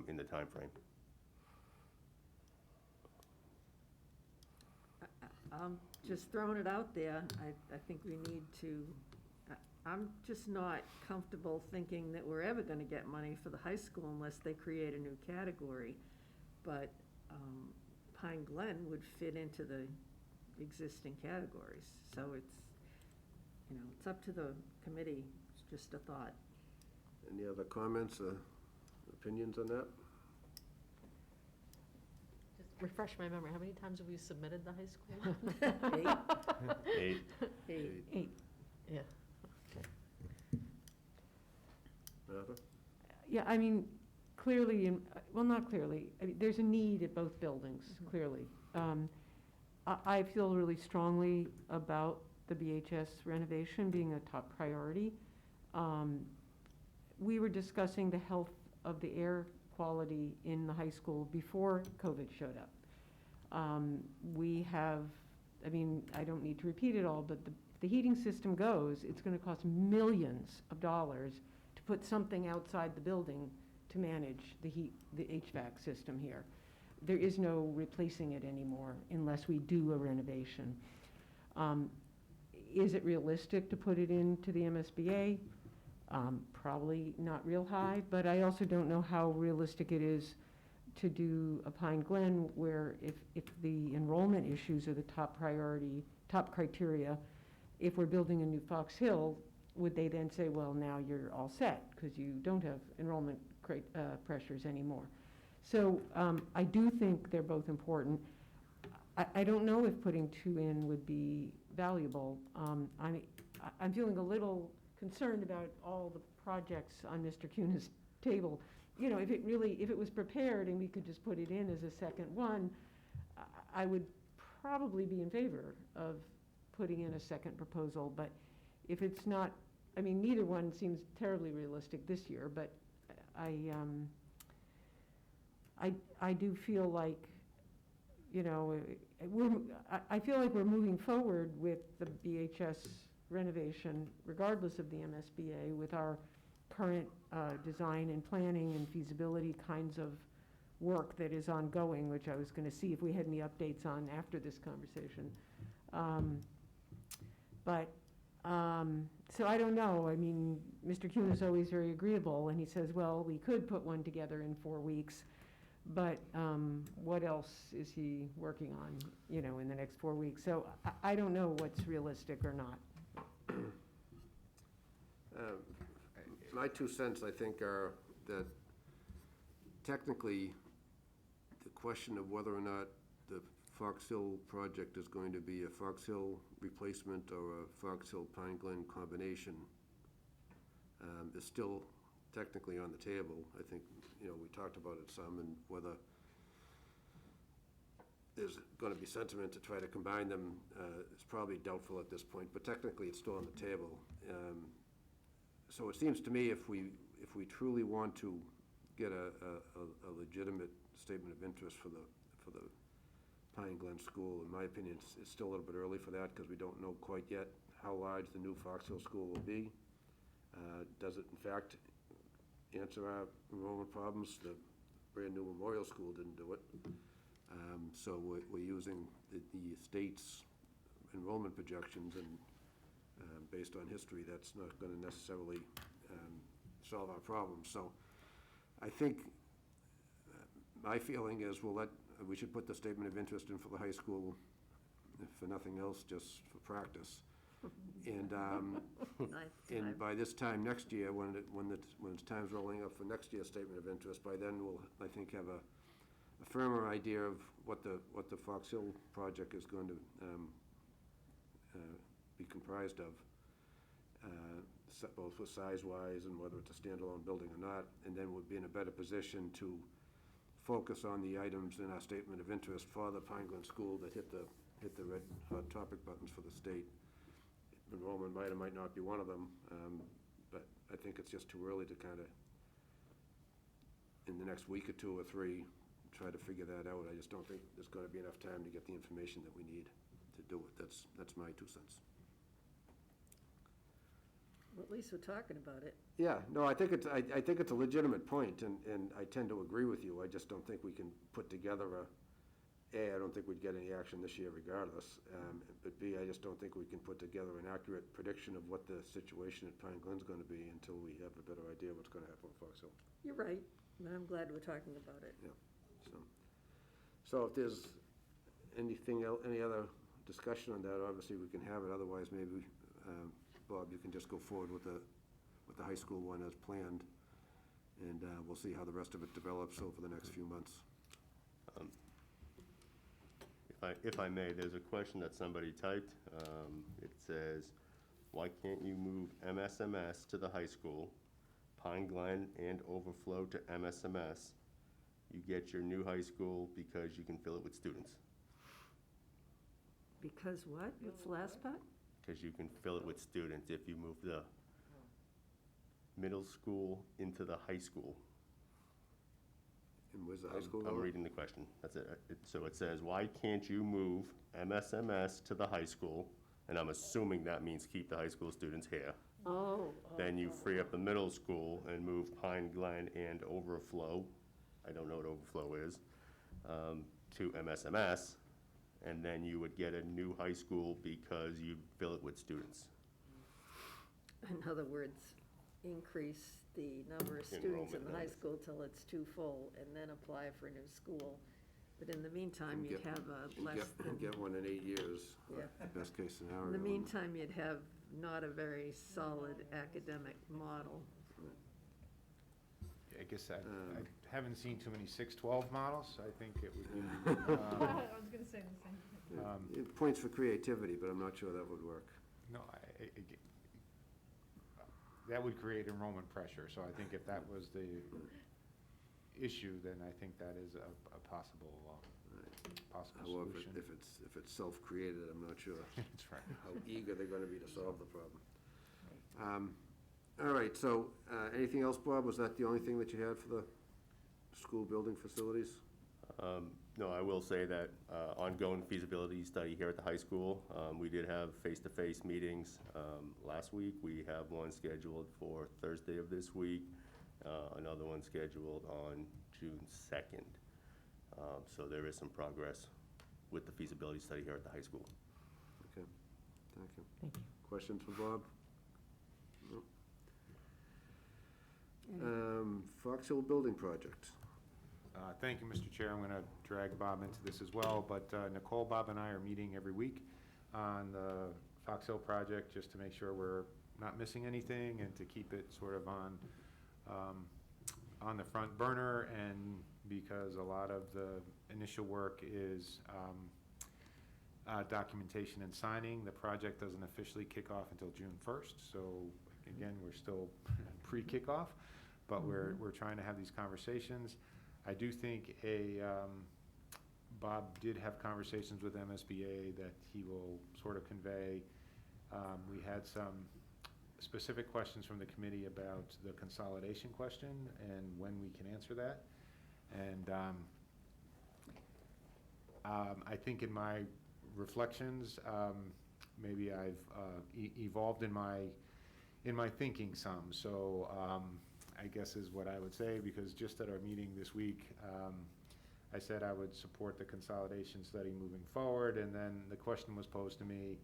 in the time frame. I'm just throwing it out there. I think we need to, I'm just not comfortable thinking that we're ever going to get money for the high school unless they create a new category. But Pine Glen would fit into the existing categories. So it's, it's up to the committee. It's just a thought. Any other comments or opinions on that? Just refresh my memory, how many times have we submitted the high school? 8. 8. Yeah. Martha? Yeah, clearly, well, not clearly, there's a need at both buildings, clearly. I feel really strongly about the BHS renovation being a top priority. We were discussing the health of the air quality in the high school before COVID showed up. We have, I mean, I don't need to repeat it all, but the heating system goes, it's going to cost millions of dollars to put something outside the building to manage the heat, the HVAC system here. There is no replacing it anymore unless we do a renovation. Is it realistic to put it into the MSBA? Probably not real high, but I also don't know how realistic it is to do a Pine Glen where if the enrollment issues are the top priority, top criteria, if we're building a new Fox Hill, would they then say, well, now you're all set because you don't have enrollment pressures anymore? So I do think they're both important. I don't know if putting 2 in would be valuable. I'm feeling a little concerned about all the projects on Mr. Cuna's table. You know, if it was prepared and we could just put it in as a second one, I would probably be in favor of putting in a second proposal. But if it's not, I mean, neither one seems terribly realistic this year, but I do feel like, you know, I feel like we're moving forward with the BHS renovation, regardless of the MSBA, with our current design and planning and feasibility kinds of work that is ongoing, which I was going to see if we had any updates on after this conversation. So I don't know. I mean, Mr. Kuhn is always very agreeable, and he says, well, we could put one together in 4 weeks, but what else is he working on, you know, in the next 4 weeks? So I don't know what's realistic or not. My 2 cents, I think, are that technically the question of whether or not the Fox Hill project is going to be a Fox Hill replacement or a Fox Hill Pine Glen combination is still technically on the table. I think, you know, we talked about it some, and whether there's going to be sentiment to try to combine them is probably doubtful at this point, but technically it's still on the table. So it seems to me if we truly want to get a legitimate statement of interest for the Pine Glen School, in my opinion, it's still a little bit early for that because we don't know quite yet how large the new Fox Hill School will be. Does it in fact answer our enrollment problems? The brand new Memorial School didn't do it. So we're using the state's enrollment projections, and based on history, that's not going to necessarily solve our problems. So I think my feeling is we should put the statement of interest in for the high school, if for nothing else, just for practice. And and by this time next year, when it's time's rolling up for next year's statement of interest, by then we'll, I think, have a firmer idea of what the Fox Hill project is going to be comprised of, both with size-wise and whether it's a standalone building or not, and then we'll be in a better position to focus on the items in our statement of interest for the Pine Glen School that hit the red hot topic buttons for the state. Enrollment might or might not be one of them, but I think it's just too early to kind of, in the next week or 2 or 3, try to figure that out. I just don't think there's going to be enough time to get the information that we need to do it. That's my 2 cents. Well, at least we're talking about it. Yeah, no, I think it's a legitimate point, and I tend to agree with you. I just don't think we can put together I don't think we'd get any action this year regardless, but B, I just don't think we can put together an accurate prediction of what the situation at Pine Glen's going to be until we have a better idea what's going to happen with Fox Hill. You're right, and I'm glad we're talking about it. Yeah. So if there's anything else, any other discussion on that, obviously we can have it. Otherwise, maybe Bob, you can just go forward with the high school one as planned, and we'll see how the rest of it develops over the next few months. If I may, there's a question that somebody typed. It says, why can't you move MSMS to the high school, Pine Glen and overflow to MSMS? You get your new high school because you can fill it with students. Because what? What's the last part? Because you can fill it with students if you move the Oh. 1 middle school into the high school. Where's the high school I'm going? reading the question. That's it. So it says, why can't you move MSMS to the high school? And I'm assuming that means keep the high school students here. Oh. Then you free up the middle school and move Pine Glen and Overflow, I don't know what Overflow is, to MSMS, and then you would get a new high school because you'd fill it with students. In other words, increase the number of students in the high Enrollment school till it's too full, and then apply for a new school. But in the meantime, you'd have less than, Get one in 8 years, Yeah. best case scenario. in the meantime, you'd have not a very solid academic model. I guess I haven't seen too many 6-12 models. I think it would be, I was gonna say the same thing. It points for creativity, but I'm not sure that would work. no, that would create enrollment pressure. So I think if that was the issue, then I think that is a possible However, solution. if it's self-created, I'm not sure That's right. how eager they're gonna be to solve the problem. All right, so, anything else, Bob? Was that the only thing that you had for the school building facilities? No, I will say that ongoing feasibility study here at the high school, we did have face-to-face meetings last week. We have one scheduled for Thursday of this week, another one scheduled on June 2nd. So there is some progress with the feasibility study here at the high school. Okay, thank you. Thank you. Questions for Bob? No. Fox Hill Building Project. Thank you, Mr. Chair. I'm going to drag Bob into this as well, but Nicole, Bob, and I are meeting every week on the Fox Hill project just to make sure we're not missing anything and to keep it sort of on the front burner, and because a lot of the initial work is documentation and signing. The project doesn't officially kick off until June 1st, so again, we're still pre-kickoff, but we're trying to have these conversations. I do think Bob did have conversations with MSBA that he will sort of convey. We had some specific questions from the committee about the consolidation question and when we can answer that. And I think in my reflections, maybe I've evolved in my thinking some. So I guess is what I would say, because just at our meeting this week, I said I would support the consolidation study moving forward, and then the question was posed to me,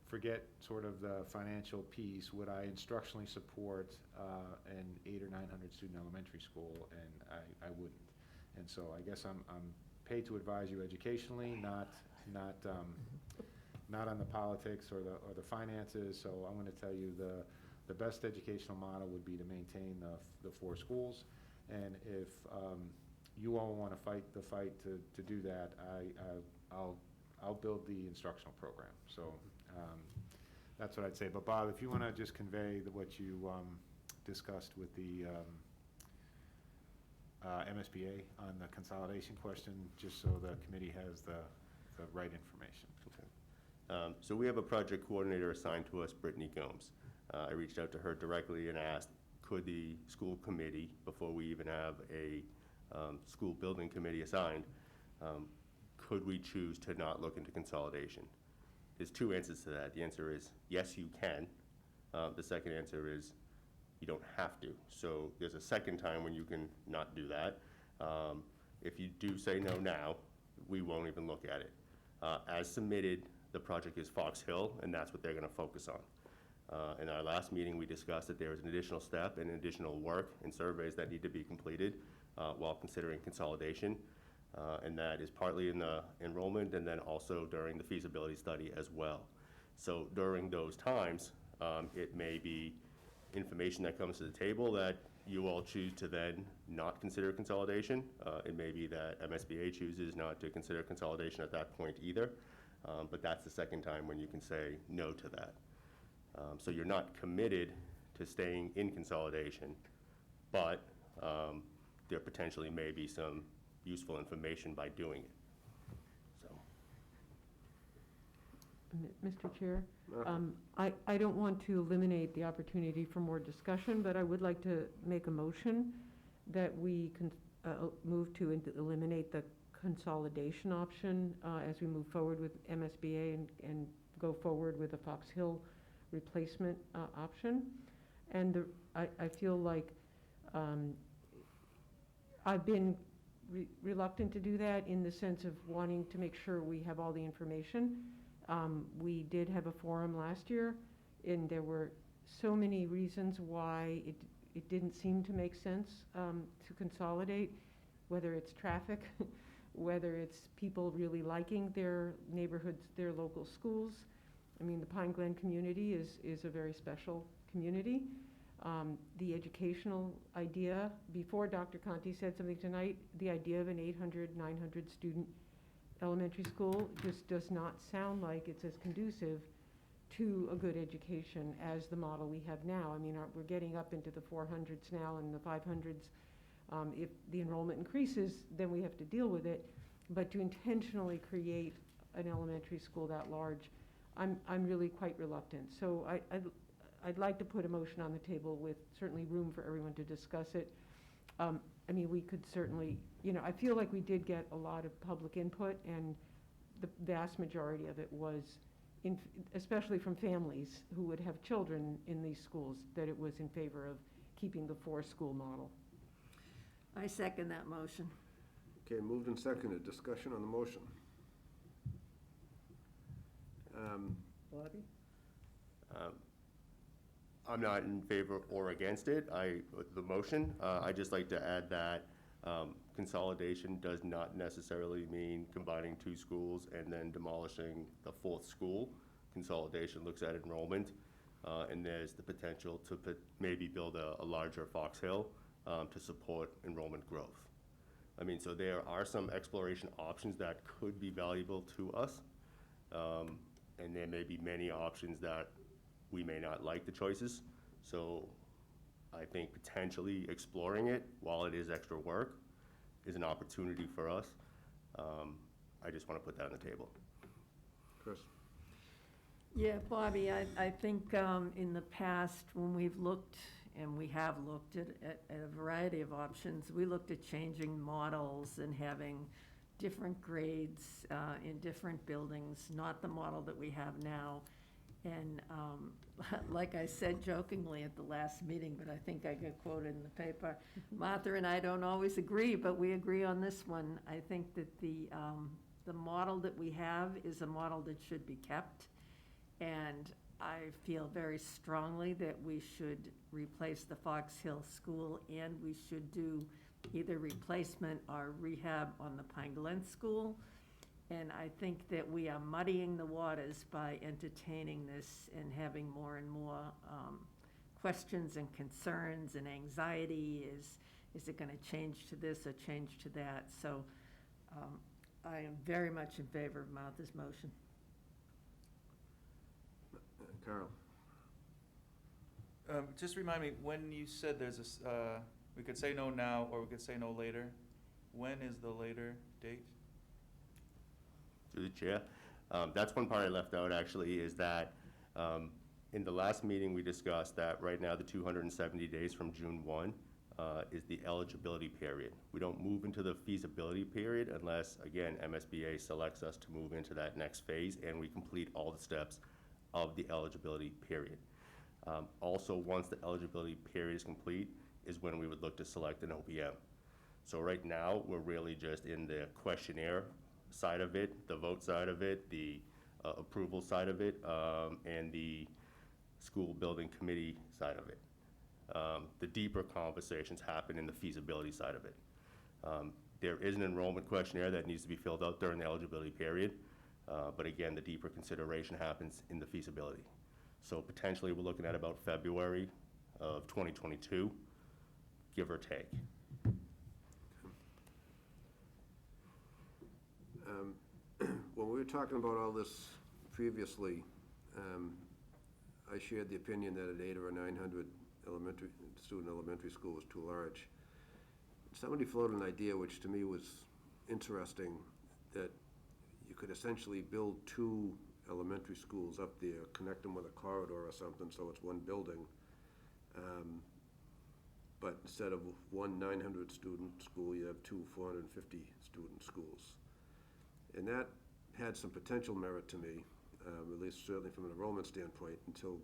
forget sort of the financial piece, would I instructionally support an 800 or 900 student elementary school? And I wouldn't. And so I guess I'm paid to advise you educationally, not on the politics or the finances. So I'm going to tell you the best educational model would be to maintain the 4 schools. And if you all want to fight the fight to do that, I'll build the instructional program. So that's what I'd say. But Bob, if you want to just convey what you discussed with the MSBA on the consolidation question, just so the committee has the right information. Okay. So we have a project coordinator assigned to us, Brittany Gomes. I reached out to her directly and asked, could the school committee, before we even have a school building committee assigned, could we choose to not look into consolidation? There's 2 answers to that. The answer is, yes, you can. The second answer is, you don't have to. So there's a second time when you can not do that. If you do say no now, we won't even look at it. As submitted, the project is Fox Hill, and that's what they're going to focus on. In our last meeting, we discussed that there was an additional step and additional work and surveys that need to be completed while considering consolidation. And that is partly in the enrollment and then also during the feasibility study as well. So during those times, it may be information that comes to the table that you all choose to then not consider consolidation. It may be that MSBA chooses not to consider consolidation at that point either. But that's the second time when you can say no to that. So you're not committed to staying in consolidation, but there potentially may be some useful information by doing it. So. Mr. Chair, I don't want to eliminate the opportunity for more discussion, but I would like to make a motion that we move to eliminate the consolidation option as we move forward with MSBA and go forward with a Fox Hill replacement option. And I feel like I've been reluctant to do that in the sense of wanting to make sure we have all the information. We did have a forum last year, and there were so many reasons why it didn't seem to make sense to consolidate, whether it's traffic, whether it's people really liking their neighborhoods, their local schools. I mean, the Pine Glen community is a very special community. The educational idea, before Dr. Conti said something tonight, the idea of an 800, 900 student elementary school just does not sound like it's as conducive to a good education as the model we have now. I mean, we're getting up into the 400s now and the 500s. If the enrollment increases, then we have to deal with it. But to intentionally create an elementary school that large, I'm really quite reluctant. So I'd like to put a motion on the table with certainly room for everyone to discuss it. I mean, we could certainly, I feel like we did get a lot of public input, and the vast majority of it was, especially from families who would have children in these schools, that it was in favor of keeping the 4-school model. I second that motion. Okay, moved and seconded. Discussion on the motion. Bobby? I'm not in favor or against it, the motion. I'd just like to add that consolidation does not necessarily mean combining 2 schools and then demolishing the 4th school. Consolidation looks at enrollment, and there's the potential to maybe build a larger Fox Hill to support enrollment growth. I mean, so there are some exploration options that could be valuable to us, and there may be many options that we may not like the choices. So I think potentially exploring it, while it is extra work, is an opportunity for us. I just want to put that on the table. Chris? Yeah, Bobby, I think in the past, when we've looked, and we have looked at a variety of options, we looked at changing models and having different grades in different buildings, not the model that we have now. And like I said jokingly at the last meeting, but I think I got quoted in the paper, Martha and I don't always agree, but we agree on this one. I think that the model that we have is a model that should be kept. And I feel very strongly that we should replace the Fox Hill School, and we should do either replacement or rehab on the Pine Glen School. And I think that we are muddying the waters by entertaining this and having more and more questions and concerns and anxiety. Is it going to change to this or change to that? So I am very much in favor of Martha's motion. Carol? Just remind me, when you said there's we could say no now or we could say no later, when is the later date? Through the chair. That's one part I left out, actually, is that in the last meeting we discussed that right now the 270 days from June 1 is the eligibility period. We don't move into the feasibility period unless, again, MSBA selects us to move into that next phase and we complete all the steps of the eligibility period. Also, once the eligibility period is complete is when we would look to select an OPM. So right now, we're really just in the questionnaire side of it, the vote side of it, the approval side of it, and the school building committee side of it. The deeper conversations happen in the feasibility side of it. There is an enrollment questionnaire that needs to be filled out during the eligibility period, but again, the deeper consideration happens in the feasibility. So potentially we're looking at about February of 2022, give or take. When we were talking about all this previously, I shared the opinion that an 800 or 900 student elementary school was too large. Somebody floated an idea, which to me was interesting, that you could essentially build 2 elementary schools up there, connect them with a corridor or something, so it's one building. but instead of one 900-student school, you have two 450-student schools. And that had some potential merit to me, at least certainly from an enrollment standpoint, until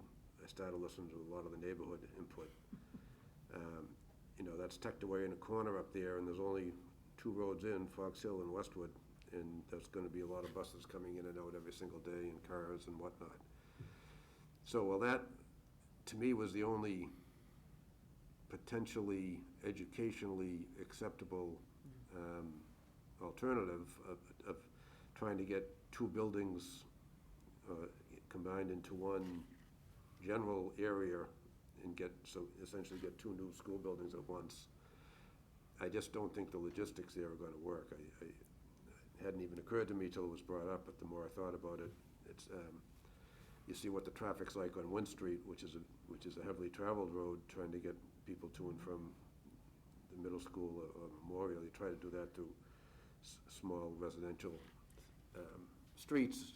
I started listening to a lot of the neighborhood input. You know, that's tucked away in a corner up there, and there's only two roads in, Fox Hill and Westwood, and there's gonna be a lot of buses coming in and out every single day, and cars and whatnot. So, well, that, to me, was the only potentially educationally acceptable alternative of trying to get two buildings combined into one general area and essentially get two new school buildings at once. I just don't think the logistics there are gonna work. It hadn't even occurred to me till it was brought up, but the more I thought about it, it's, you see what the traffic's like on Wynn Street, which is a heavily traveled road, trying to get people to and from the middle school or Memorial. You try to do that through small residential streets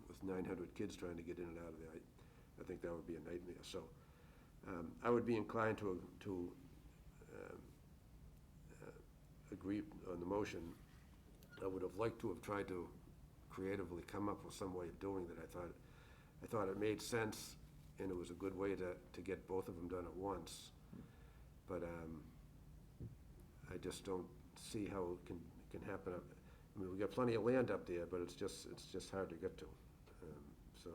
with 900 kids trying to get in and out of there. I think that would be a nightmare. So I would be inclined to agree on the motion. I would have liked to have tried to creatively come up with some way of doing that. I thought it made sense, and it was a good way to get both of them done at once. But I just don't see how it can happen. I mean, we got plenty of land up there, but it's just hard to get to. So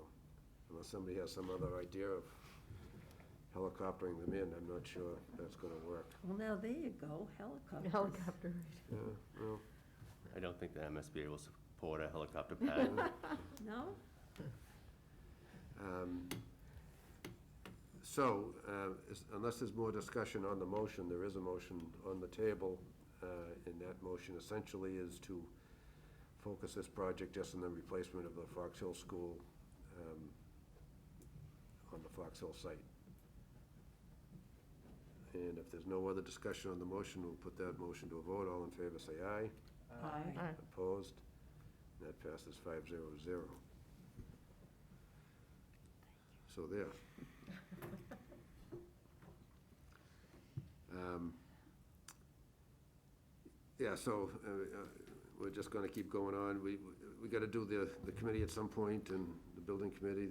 unless somebody has some other idea of helicoptering them in, I'm not sure that's gonna work. Well, now there you go, helicopters. Helicopter. Yeah, well, I don't think the MSBA will support a helicopter pad. No? So, unless there's more discussion on the motion, there is a motion on the table, and that motion essentially is to focus this project just on the replacement of the Fox Hill School on the Fox Hill site. And if there's no other discussion on the motion, we'll put that motion to a vote. All in favor, say aye. Aye. Opposed? That passes 5-0-0. So there. Yeah, so we're just gonna keep going on. We gotta do the committee at some point, and the building committee,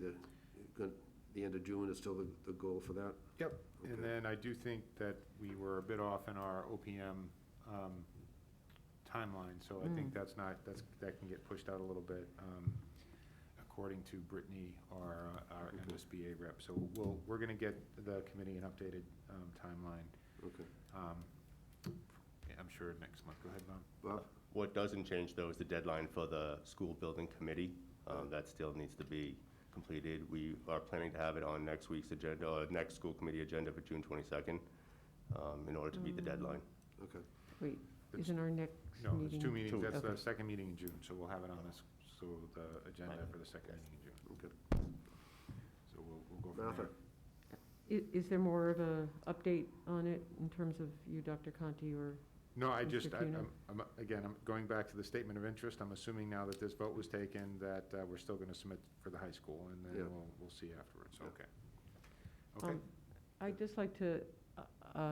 the end of June is still the goal for that? Yep, Okay. and then I do think that we were a bit off in our OPM timeline, so I think that can get pushed out a little bit, according to Brittany, our MSBA rep. So we're gonna get the committee an updated timeline. Okay. Yeah, I'm sure next month. Go ahead, Bob. Bob? What doesn't change, though, is the deadline for the school building committee. That still needs to be completed. We are planning to have it on next week's agenda, or next school committee agenda for June 22nd, in order to meet the deadline. Okay. Wait, isn't our next No, meeting? it's two meetings. That's the Okay. second meeting in June, so we'll have it on this, so the agenda for the second meeting in June. Okay. So we'll go from Martha? there. Is there more of a update on it in terms of you, Dr. Conti, or? No, Mr. Cuno? I'm going back to the statement of interest. I'm assuming now that this vote was taken, that we're still gonna submit for the high school, and then Yeah. we'll see afterwards, Yeah. okay. Okay, I'd just like to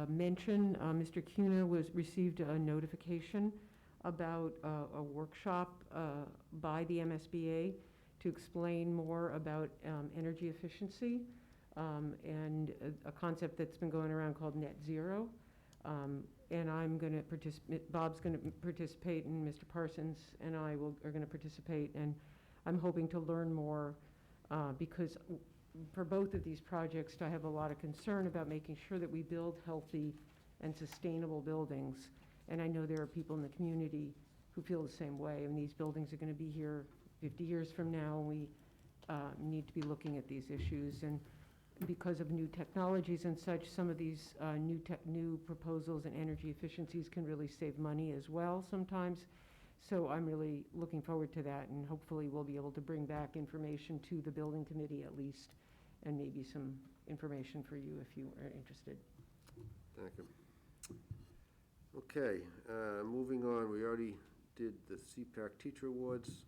mention, Mr. Cuno received a notification about a workshop by the MSBA to explain more about energy efficiency, and a concept that's been going around called net zero. And I'm going to participate, Bob's going to participate, and Mr. Parsons and I are going to participate, and I'm hoping to learn more, because for both of these projects, I have a lot of concern about making sure that we build healthy and sustainable buildings. And I know there are people in the community who feel the same way, and these buildings are going to be here 50 years from now, and we need to be looking at these issues. And because of new technologies and such, some of these new proposals and energy efficiencies can really save money as well sometimes. So I'm really looking forward to that, and hopefully we'll be able to bring back information to the building committee at least, and maybe some information for you if you are interested. Thank you. Okay, moving on, we already did the CPAC Teacher Awards.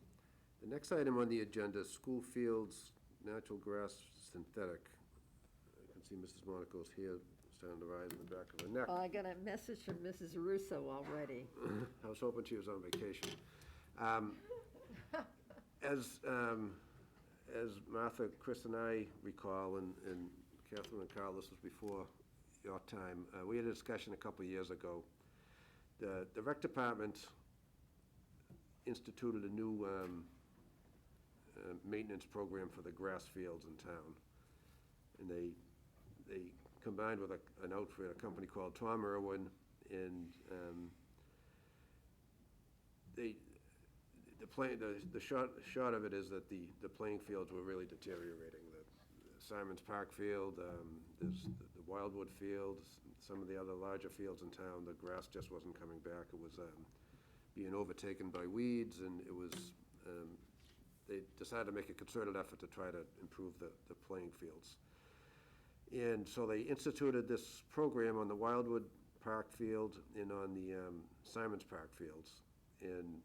The next item on the agenda is school fields, natural grass synthetic. I can see Mrs. Monaco's here starting to rise in the back of her neck. Well, I got a message from Mrs. Russo already. I was hoping she was on vacation. As Martha, Chris, and I recall, and Catherine and Carl, this was before your time, we had a discussion a couple of years ago. The rec department instituted a new maintenance program for the grass fields in town. And they combined with an outfit, a company called Tom Irwin, and the short of it is that the playing fields were really deteriorating. The Simons Park field, there's the Wildwood field, some of the other larger fields in town, the grass just wasn't coming back. It was being overtaken by weeds, and it was, they decided to make a concerted effort to try to improve the playing fields. And so they instituted this program on the Wildwood Park field and on the Simons Park fields. And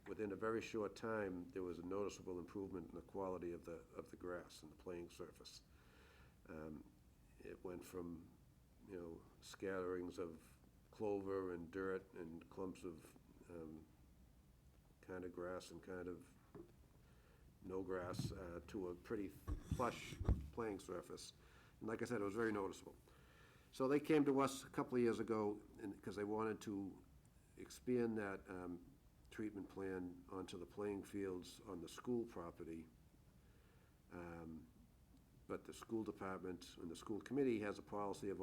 within a very short time, there was a noticeable improvement in the quality of the grass and the playing surface. It went from, scatterings of clover and dirt and clumps of kind of grass and kind of no grass to a pretty plush playing surface. And like I said, it was very noticeable. So they came to us a couple of years ago because they wanted to expand that treatment plan onto the playing fields on the school property. But the school department and the school committee has a policy of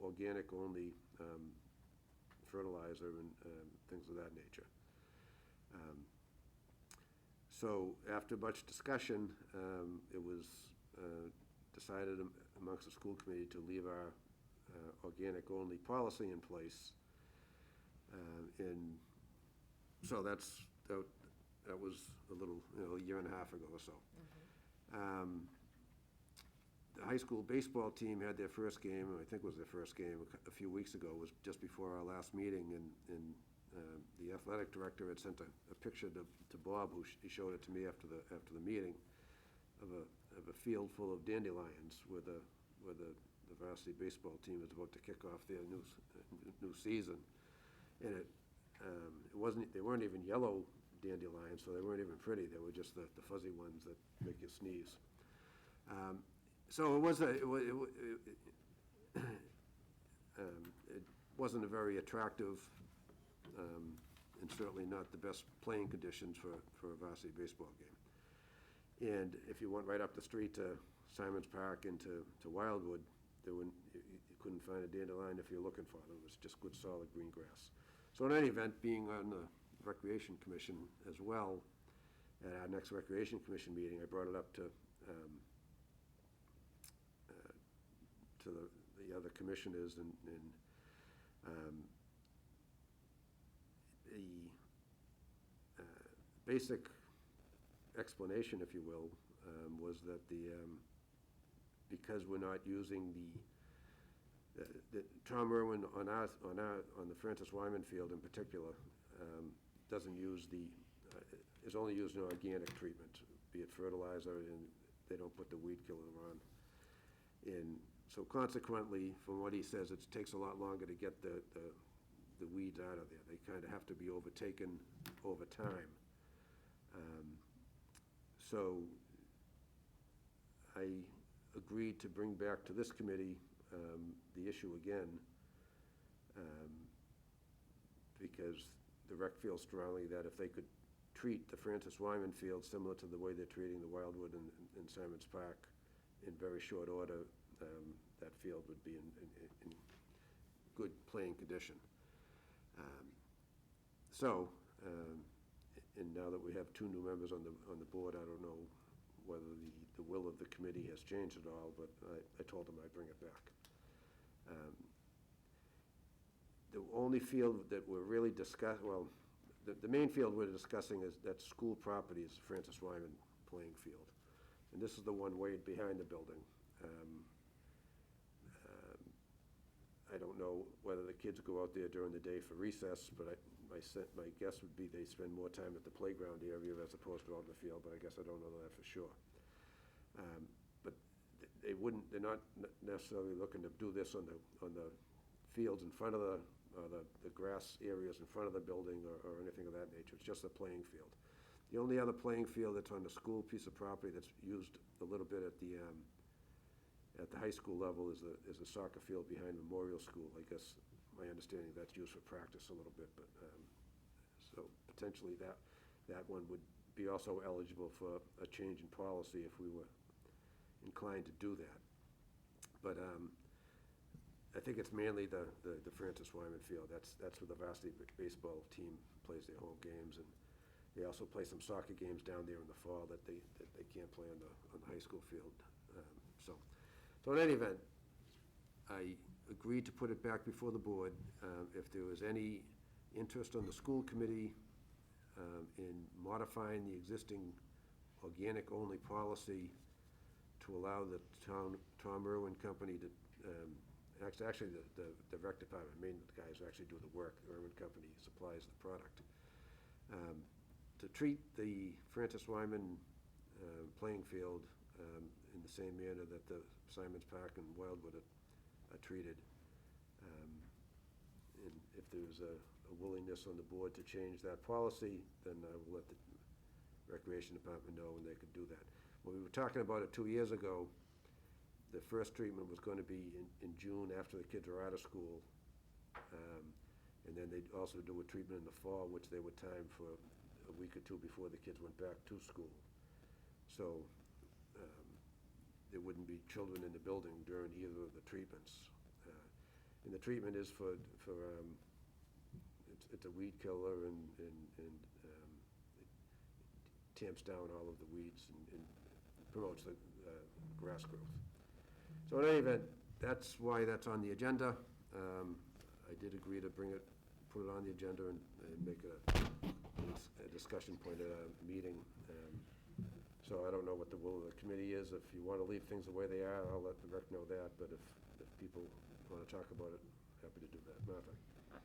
organic only fertilizer and things of that nature. So after much discussion, it was decided amongst the school committee to leave our organic only policy in place. And so that was a little, a year and a half ago or so. The high school baseball team had their first game, I think it was their first game a few weeks ago, was just before our last meeting, and the athletic director had sent a picture to Bob, who he showed it to me after the meeting, of a field full of dandelions where the varsity baseball team is about to kick off their new season. And it wasn't, they weren't even yellow dandelions, so they weren't even pretty. They were just the fuzzy ones that make you sneeze. So it wasn't a very attractive, and certainly not the best playing conditions for a varsity baseball game. And if you went right up the street to Simons Park and to Wildwood, you couldn't find a dandelion if you're looking for them. It was just good, solid green grass. So in any event, being on the Recreation Commission as well, at our next Recreation Commission meeting, I brought it up to the other commissioners, and the basic explanation, if you will, was that because we're not using the Tom Irwin on the Francis Wyman field in particular, doesn't use is only used in organic treatment, be it fertilizer, and they don't put the weed killer on. And so consequently, from what he says, it takes a lot longer to get the weeds out of there. They kind of have to be overtaken over time. So I agreed to bring back to this committee the issue again, because the rec feels strongly that if they could treat the Francis Wyman field similar to the way they're treating the Wildwood and Simons Park in very short order, that field would be in good playing condition. And now that we have two new members on the board, I don't know whether the will of the committee has changed at all, but I told them I'd bring it back. The only field that we're really the main field we're discussing is that school property is the Francis Wyman playing field. And this is the one way behind the building. I don't know whether the kids go out there during the day for recess, but my guess would be they spend more time at the playground area as opposed to out in the field, but I guess I don't know that for sure. But they're not necessarily looking to do this on the fields in front of the grass areas in front of the building or anything of that nature. It's just a playing field. The only other playing field that's on the school piece of property that's used a little bit at the high school level is the soccer field behind Memorial School. I guess my understanding that's used for practice a little bit, but so potentially that one would be also eligible for a change in policy if we were inclined to do that. But I think it's mainly the Francis Wyman Field. That's where the varsity baseball team plays their home games, and they also play some soccer games down there in the fall that they can't play on the high school field. So in any event, I agreed to put it back before the board. If there was any interest on the school committee in modifying the existing organic-only policy to allow the Tom Irwin Company to, actually the rec department, maintenance guys who actually do the work, the Irwin Company supplies the product, to treat the Francis Wyman playing field in the same manner that the Simons Park and Wildwood are treated. And if there's a willingness on the board to change that policy, then I will let the Recreation Department know when they could do that. When we were talking about it 2 years ago, the first treatment was going to be in June after the kids were out of school. And then they'd also do a treatment in the fall, which they would time for a week or two before the kids went back to school. So there wouldn't be children in the building during either of the treatments. And the treatment is it's a weed killer and it tamps down all of the weeds and promotes the grass growth. So in any event, that's why that's on the agenda. I did agree to put it on the agenda and make it a discussion point at a meeting. So I don't know what the will of the committee is. If you want to leave things the way they are, I'll let the rec know that. But if people want to talk about it, happy to do that. Martha?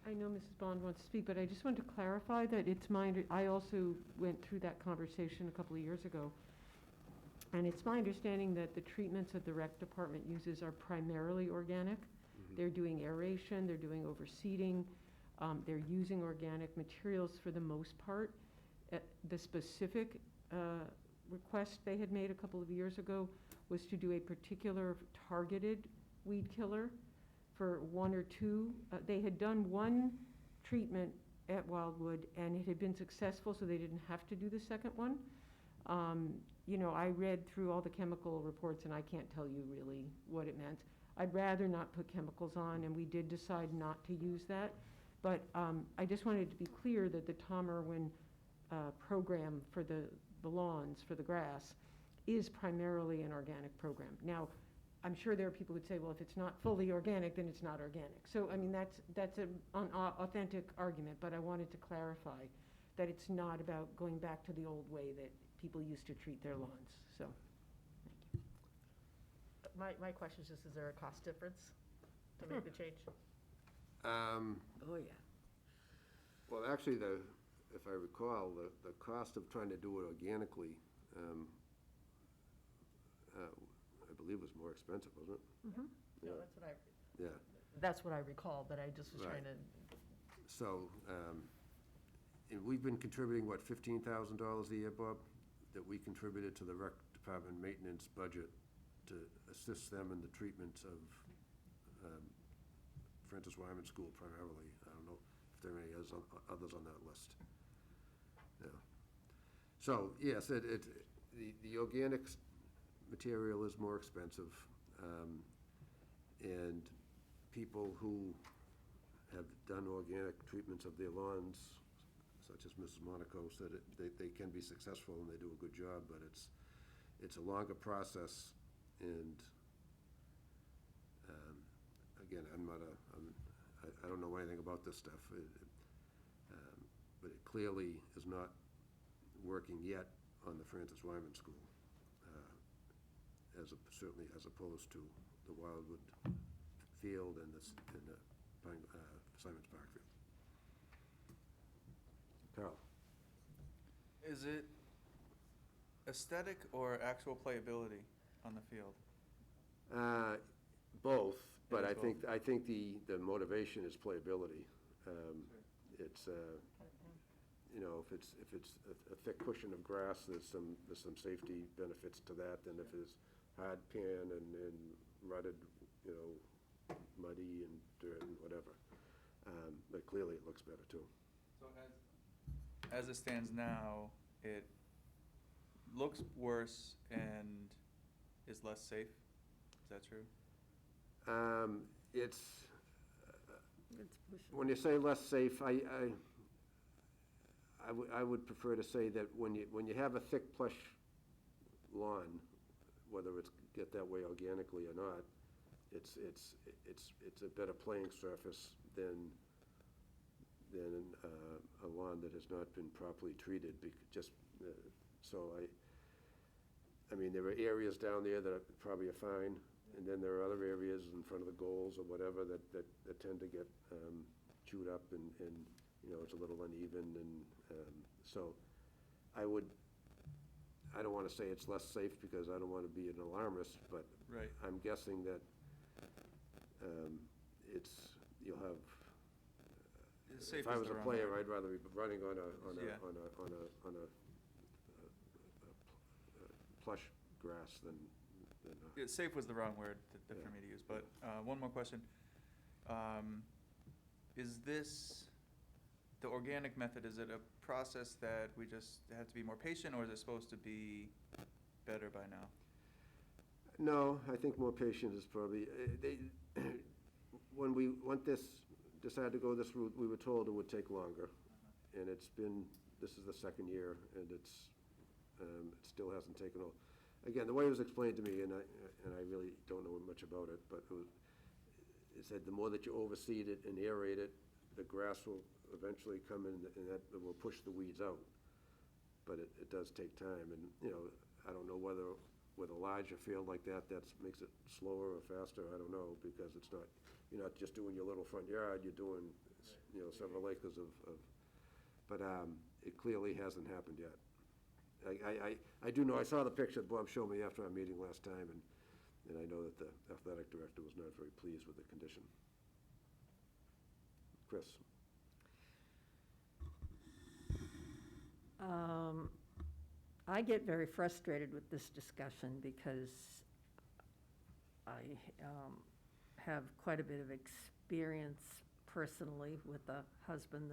I know Mrs. Bond wants to speak, but I just want to clarify that it's I also went through that conversation a couple of years ago. And it's my understanding that the treatments that the rec department uses are primarily organic. Mm-hmm. They're doing aeration, they're doing overseeding, they're using organic materials for the most part. The specific request they had made a couple of years ago was to do a particular targeted weed killer for one or two. They had done one treatment at Wildwood and it had been successful, so they didn't have to do the second one. You know, I read through all the chemical reports and I can't tell you really what it meant. I'd rather not put chemicals on, and we did decide not to use that. But I just wanted to be clear that the Tom Irwin program for the lawns, for the grass, is primarily an organic program. Now, I'm sure there are people who would say, well, if it's not fully organic, then it's not organic. So, I mean, that's an authentic argument, but I wanted to clarify that it's not about going back to the old way that people used to treat their lawns. So, thank you. My question is just, is there a cost difference to make the change? Oh, yeah. Well, actually, if I recall, the cost of trying to do it organically, I believe was more expensive, wasn't it? Mm-hmm. No, Yeah. that's what I recall, but I just was Right. trying to. So, and we've been contributing, what, $15,000 a year, Bob? That we contributed to the rec department maintenance budget to assist them in the treatments of Francis Wyman School primarily. I don't know if there are any others on that list. Yeah. So, yes, the organic material is more expensive. And people who have done organic treatments of their lawns, such as Mrs. Monaco said, they can be successful and they do a good job, but it's a longer process. And again, I don't know anything about this stuff, but it clearly is not working yet on the Francis Wyman School, certainly as opposed to the Wildwood field and the Simons Park field. Carl? Is it aesthetic or actual playability on the field? Both, but It I is think, I think the motivation is playability. It's, you know, if it's a thick cushion of grass, there's some safety benefits to that than if it's hard pan and rutted, you know, muddy and dirt and whatever. But clearly it looks better too. So as it stands now, it looks worse and is less safe? Is that true? It's, It's pushing. when you say less safe, I would prefer to say that when you have a thick plush lawn, whether it's get that way organically or not, it's a better playing surface than a lawn that has not been properly treated. So I mean, there are areas down there that probably are fine, and then there are other areas in front of the goals or whatever that tend to get chewed up and, you know, it's a little uneven, and so I don't want to say it's less safe because I don't want to be an alarmist, but Right. I'm guessing that you'll have, Safe if I is was the a wrong player, word. I'd rather be running on Yeah. a plush grass than Yeah, safe was the wrong word for Yeah. me to use, but one more question. Is this, the organic method, is it a process that we just have to be more patient, or is it supposed to be better by now? No, I think more patient is probably, when we decided to go this route, we were told it would take longer. And this is the second year, and it still hasn't taken all. Again, the way it was explained to me, and I really don't know much about it, but it said the more that you overseed it and aerate it, the grass will eventually come in, and that will push the weeds out. But it does take time, and, you know, I don't know whether with a larger field like that makes it slower or faster, I don't know, because you're not just doing your little front yard, you're doing, you know, several acres of, but it clearly hasn't happened yet. I do know, I saw the picture that Bob showed me after our meeting last time, and I know that the athletic director was not very pleased with the condition. Chris? I get very frustrated with this discussion because I have quite a bit of experience personally with a husband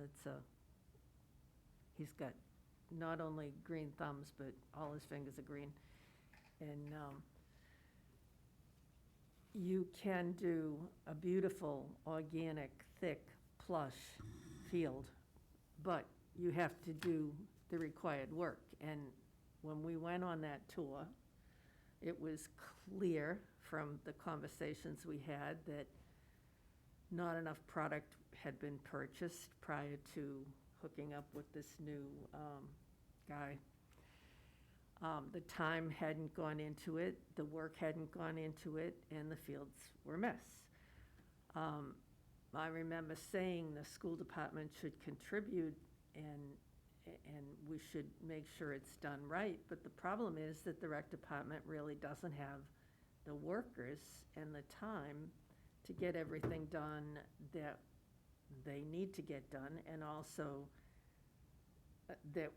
he's got not only green thumbs, but all his fingers are green. And you can do a beautiful, organic, thick, plush field, but you have to do the required work. And when we went on that tour, it was clear from the conversations we had that not enough product had been purchased prior to hooking up with this new guy. The time hadn't gone into it, the work hadn't gone into it, and the fields were a mess. I remember saying the school department should contribute and we should make sure it's done right, but the problem is that the rec department really doesn't have the workers and the time to get everything done that they need to get done, and also that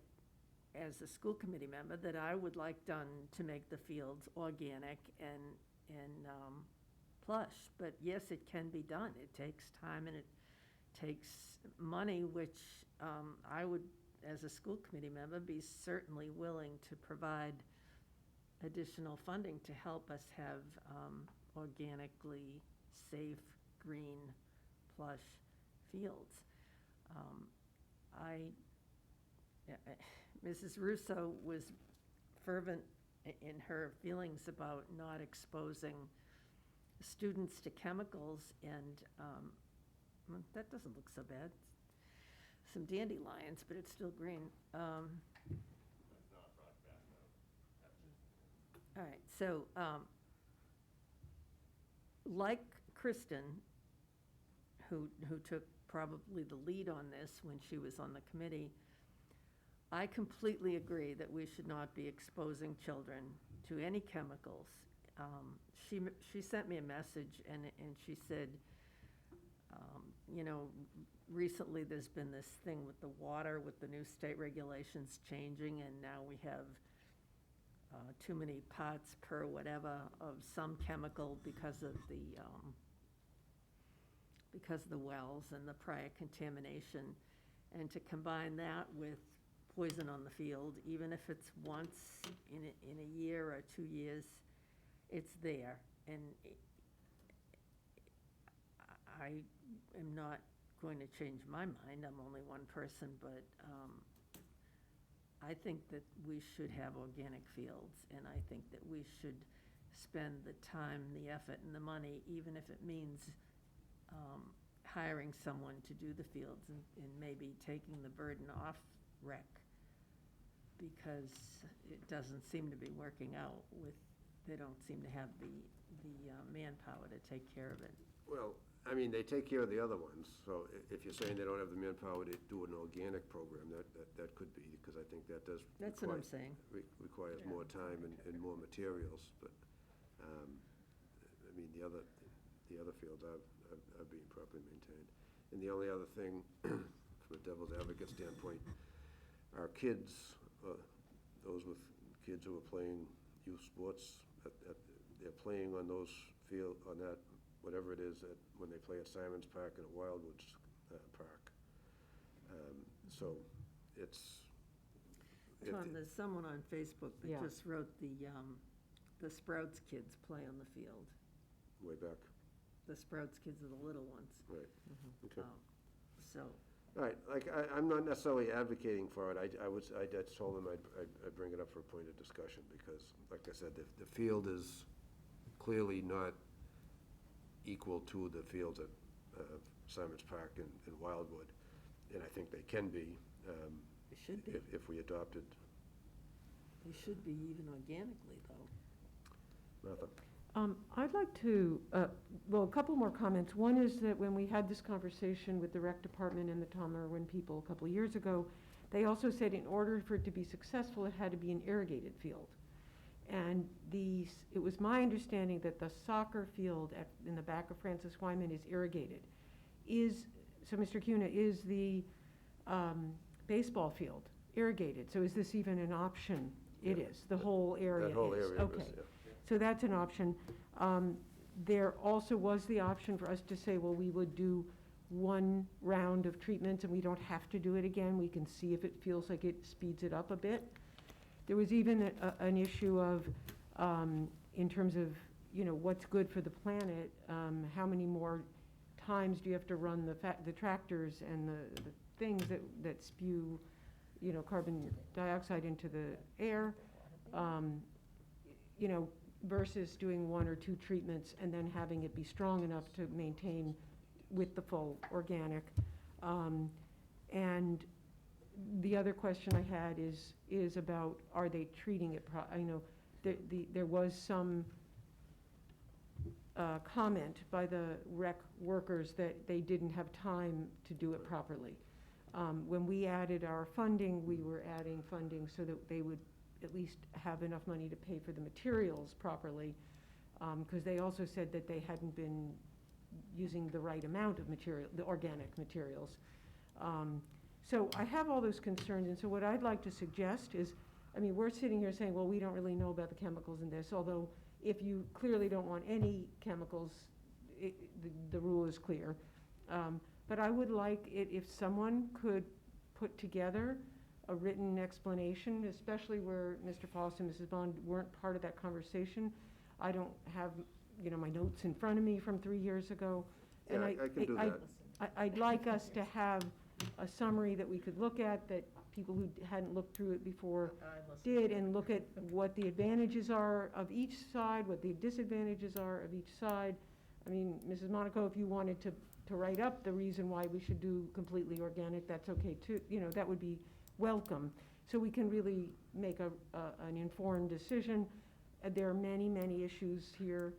as a school committee member, that I would like done to make the fields organic and plush. But yes, it can be done. It takes time and it takes money, which I would, as a school committee member, be certainly willing to provide additional funding to help us have organically safe, green, plush fields. Mrs. Russo was fervent in her feelings about not exposing students to chemicals, and that doesn't look so bad. Some dandelions, but it's still green. All right, so like Kristen, who took probably the lead on this when she was on the committee, I completely agree that we should not be exposing children to any chemicals she sent me a message, and she said, you know, recently there's been this thing with the water, with the new state regulations changing, and now we have too many parts per whatever of some chemical because of the wells and the prior contamination. And to combine that with poison on the field, even if it's once in a year or 2 years, it's there. And I am not going to change my mind. I'm only one person, but I think that we should have organic fields, and I think that we should spend the time, the effort, and the money, even if it means hiring someone to do the fields and maybe taking the burden off rec, because it doesn't seem to be working out they don't seem to have the manpower to take care of it. Well, I mean, they take care of the other ones, so if you're saying they don't have the manpower to do an organic program, that could be, because I think that does. That's what I'm saying. Requires more time and more materials, but, I mean, the other fields are being properly maintained. And the only other thing, from a devil's advocate standpoint, our kids, those with kids who are playing youth sports, they're playing on those on that, whatever it is, when they play at Simon's Park and at Wildwood's Park. So it's. Tom, there's someone on Facebook that Yeah. just wrote the Sprouts kids play on the field. Way back, The Sprouts kids are the little ones. right, okay. So, All right, like, I'm not necessarily advocating for it. I just told them I'd bring it up for a point of discussion, because, like I said, the field is clearly not equal to the fields at Simon's Park and Wildwood, and I think they can be. it should be. If we adopted. They should be even organically, though. Martha? I'd like to, well, a couple more comments. One is that when we had this conversation with the rec department and the Tom Irwin people a couple of years ago, they also said in order for it to be successful, it had to be an irrigated field. And it was my understanding that the soccer field in the back of Francis Wyman is irrigated. So Mr. Cuna, is the baseball field irrigated? So is this even an option? It is, the whole area is. That whole area is, Okay. yeah. So that's an option. There also was the option for us to say, well, we would do one round of treatments and we don't have to do it again. We can see if it feels like it speeds it up a bit. There was even an issue of, in terms of, what's good for the planet, how many more times do you have to run the tractors and the things that spew, carbon dioxide into the air, versus doing 1 or 2 treatments and then having it be strong enough to maintain with the full organic. And the other question I had is about, are they treating it I know there was some comment by the rec workers that they didn't have time to do it properly. When we added our funding, we were adding funding so that they would at least have enough money to pay for the materials properly, because they also said that they hadn't been using the right amount of material, the organic materials. So I have all those concerns, and so what I'd like to suggest is, we're sitting here saying, well, we don't really know about the chemicals in this, although if you clearly don't want any chemicals, the rule is clear. But I would like it if someone could put together a written explanation, especially where Mr. Foss and Mrs. Bond weren't part of that conversation. I don't have, my notes in front of me from 3 years ago. Yeah, I can do that. I'd like us to have a summary that we could look at, that people who hadn't looked through it before did, and look at what the advantages are of each side, what the disadvantages are of each side. Mrs. Monaco, if you wanted to write up the reason why we should do completely organic, that's okay too. That would be welcome, so we can really make an informed decision. There are many, many issues here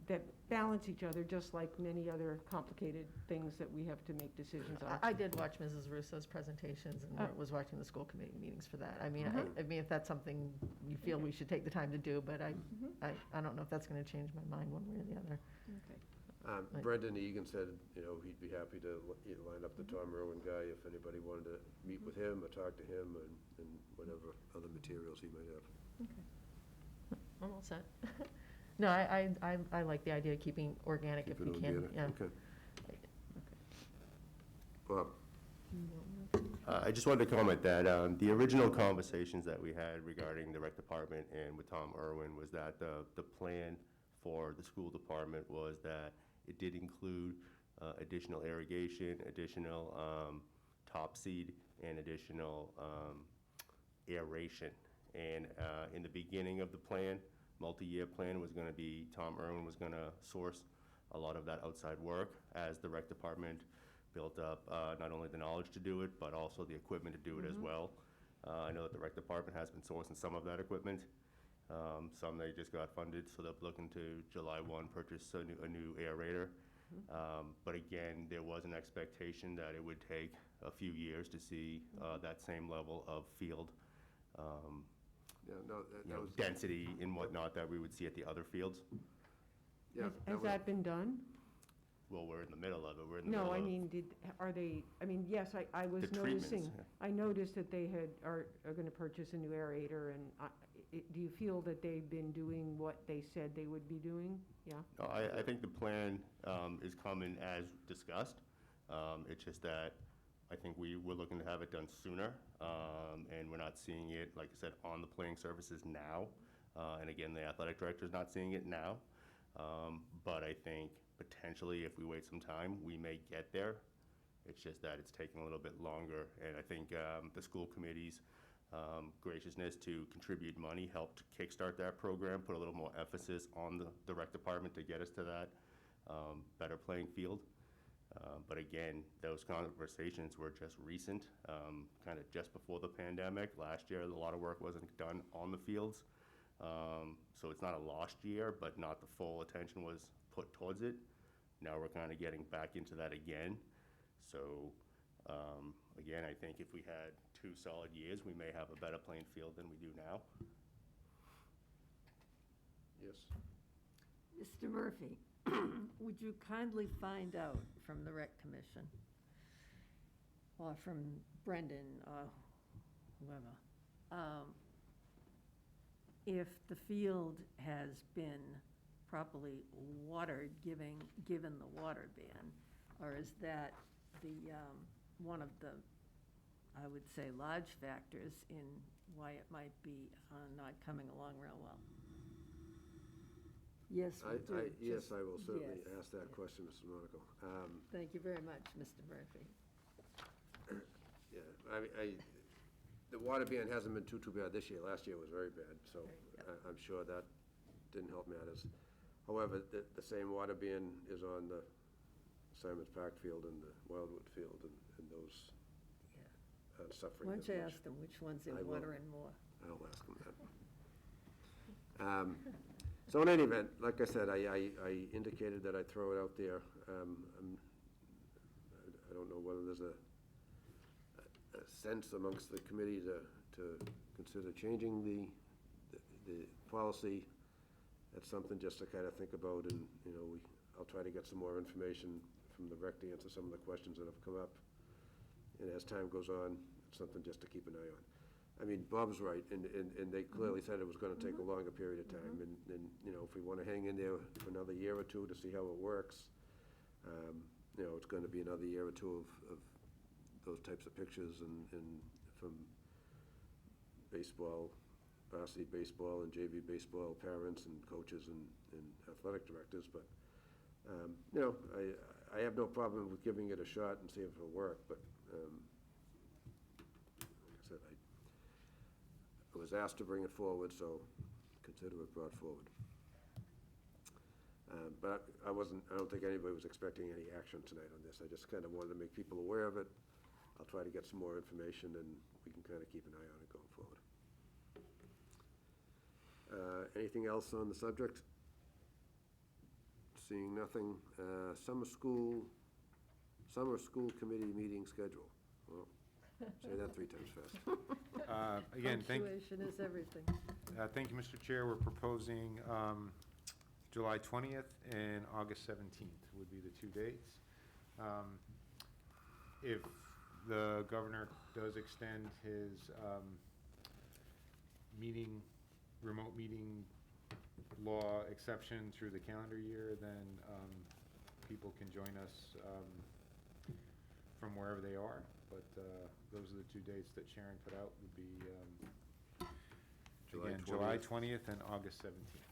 that balance each other, just like many other complicated things that we have to make decisions on. I did watch Mrs. Russo's presentations and was watching the school committee meetings for that. I mean, I mean, if that's something you feel we should take the time to do, but I don't know if that's going to change my mind one way or the other. Okay. Brendan Egan said, you know, he'd be happy to line up the Tom Irwin guy if anybody wanted to meet with him or talk to him and whatever other materials he might have. I'm all set. No, I like the idea of keeping organic if Keep it we can. organic, Yeah. okay. Bob? I just wanted to comment that the original conversations that we had regarding the rec department and with Tom Irwin was that the plan for the school department was that it did include additional irrigation, additional top seed, and additional aeration. And in the beginning of the plan, multi-year plan was going to be, Tom Irwin was going to source a lot of that outside work as the rec department built up not only the knowledge to do it, but also the equipment to do it as well. I know that the rec department has been sourcing some of that equipment. Some they just got funded, so they're looking to July 1 purchase a new aerator. But again, there was an expectation that it would take a few years to see that same level of field Yeah, no, that was. density and whatnot that we would see at the other fields. Yeah, Has that been done? Well, we're in the middle of it. We're in the No, middle I of mean, yes, I was the treatments. noticing, I noticed that they are going to purchase a new aerator, and do you feel that they've been doing what they said they would be doing? Yeah? No, I think the plan is coming as discussed. It's just that I think we're looking to have it done sooner, and we're not seeing it, like I said, on the playing surfaces now. And again, the athletic director's not seeing it now. But I think potentially if we wait some time, we may get there. It's just that it's taking a little bit longer. And I think the school committee's graciousness to contribute money helped kickstart that program, put a little more emphasis on the rec department to get us to that better playing field. But again, those conversations were just recent, kind of just before the pandemic. Last year, a lot of work wasn't done on the fields. So it's not a lost year, but not the full attention was put towards it. Now we're kind of getting back into that again. So again, I think if we had 2 solid years, we may have a better playing field than we do now. Yes. Mr. Murphy, would you kindly find out from the Rec Commission or from Brendan or whoever, if the field has been properly watered, given the water ban, or is that the, one of the, I would say, large factors in why it might be not coming along real well? Yes, we do. Yes, I will certainly yes, ask that yes. question, Mr. Monaco. Thank you very much, Mr. Murphy. Yeah, the water ban hasn't been too bad this year. Last year was very bad, so I'm sure that didn't help matters. However, the same water ban is on the Simons Park field and the Wildwood field, and those are suffering. Why don't you ask them which ones they're I will. watering more? I'll ask them that. So in any event, like I said, I indicated that I'd throw it out there. I don't know whether there's a sense amongst the committee to consider changing the policy. That's something just to kind of think about, and, you know, I'll try to get some more information from the rec to answer some of the questions that have come up. And as time goes on, it's something just to keep an eye on. I mean, Bob's right, and they clearly said it was gonna take a longer period of time, and, you know, if we wanna hang in there for another year or two to see how it works, you know, it's gonna be another year or two of those types of pictures and from baseball, varsity baseball and JV baseball parents and coaches and athletic directors, but, you know, I have no problem with giving it a shot and see if it'll work, but, like I said, I was asked to bring it forward, so consider it brought forward. But I don't think anybody was expecting any action tonight on this. I just kind of wanted to make people aware of it. I'll try to get some more information, and we can kind of keep an eye on it going forward. Anything else on the subject? Seeing nothing. Summer school committee meeting schedule. Well, say that 3 times fast. Again, Punctuation is everything. thank you, Mr. Chair. We're proposing July 20th and August 17th would be the 2 dates. If the governor does extend his remote meeting law exception through the calendar year, then people can join us from wherever they are. But those are the 2 dates that Sharon put out would be, again, July 20th and August 17th.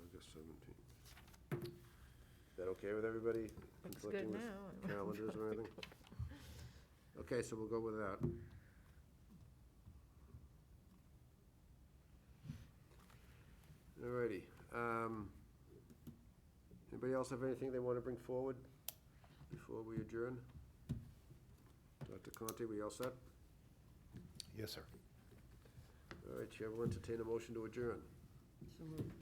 August 17th. Is that okay with everybody? Looks Conflicting good with now. calendars or anything? Okay, so we'll go with that. Alrighty. Anybody else have anything they want to bring forward before we adjourn? Dr. Conte, we all set? Yes, sir. All right, Chair will entertain a motion to adjourn. So moved.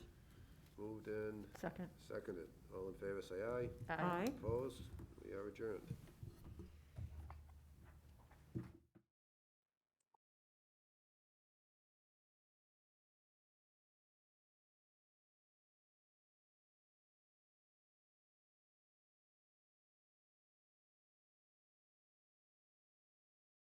Moved and Second. seconded. All in favor, say aye. Aye. Opposed? We are adjourned.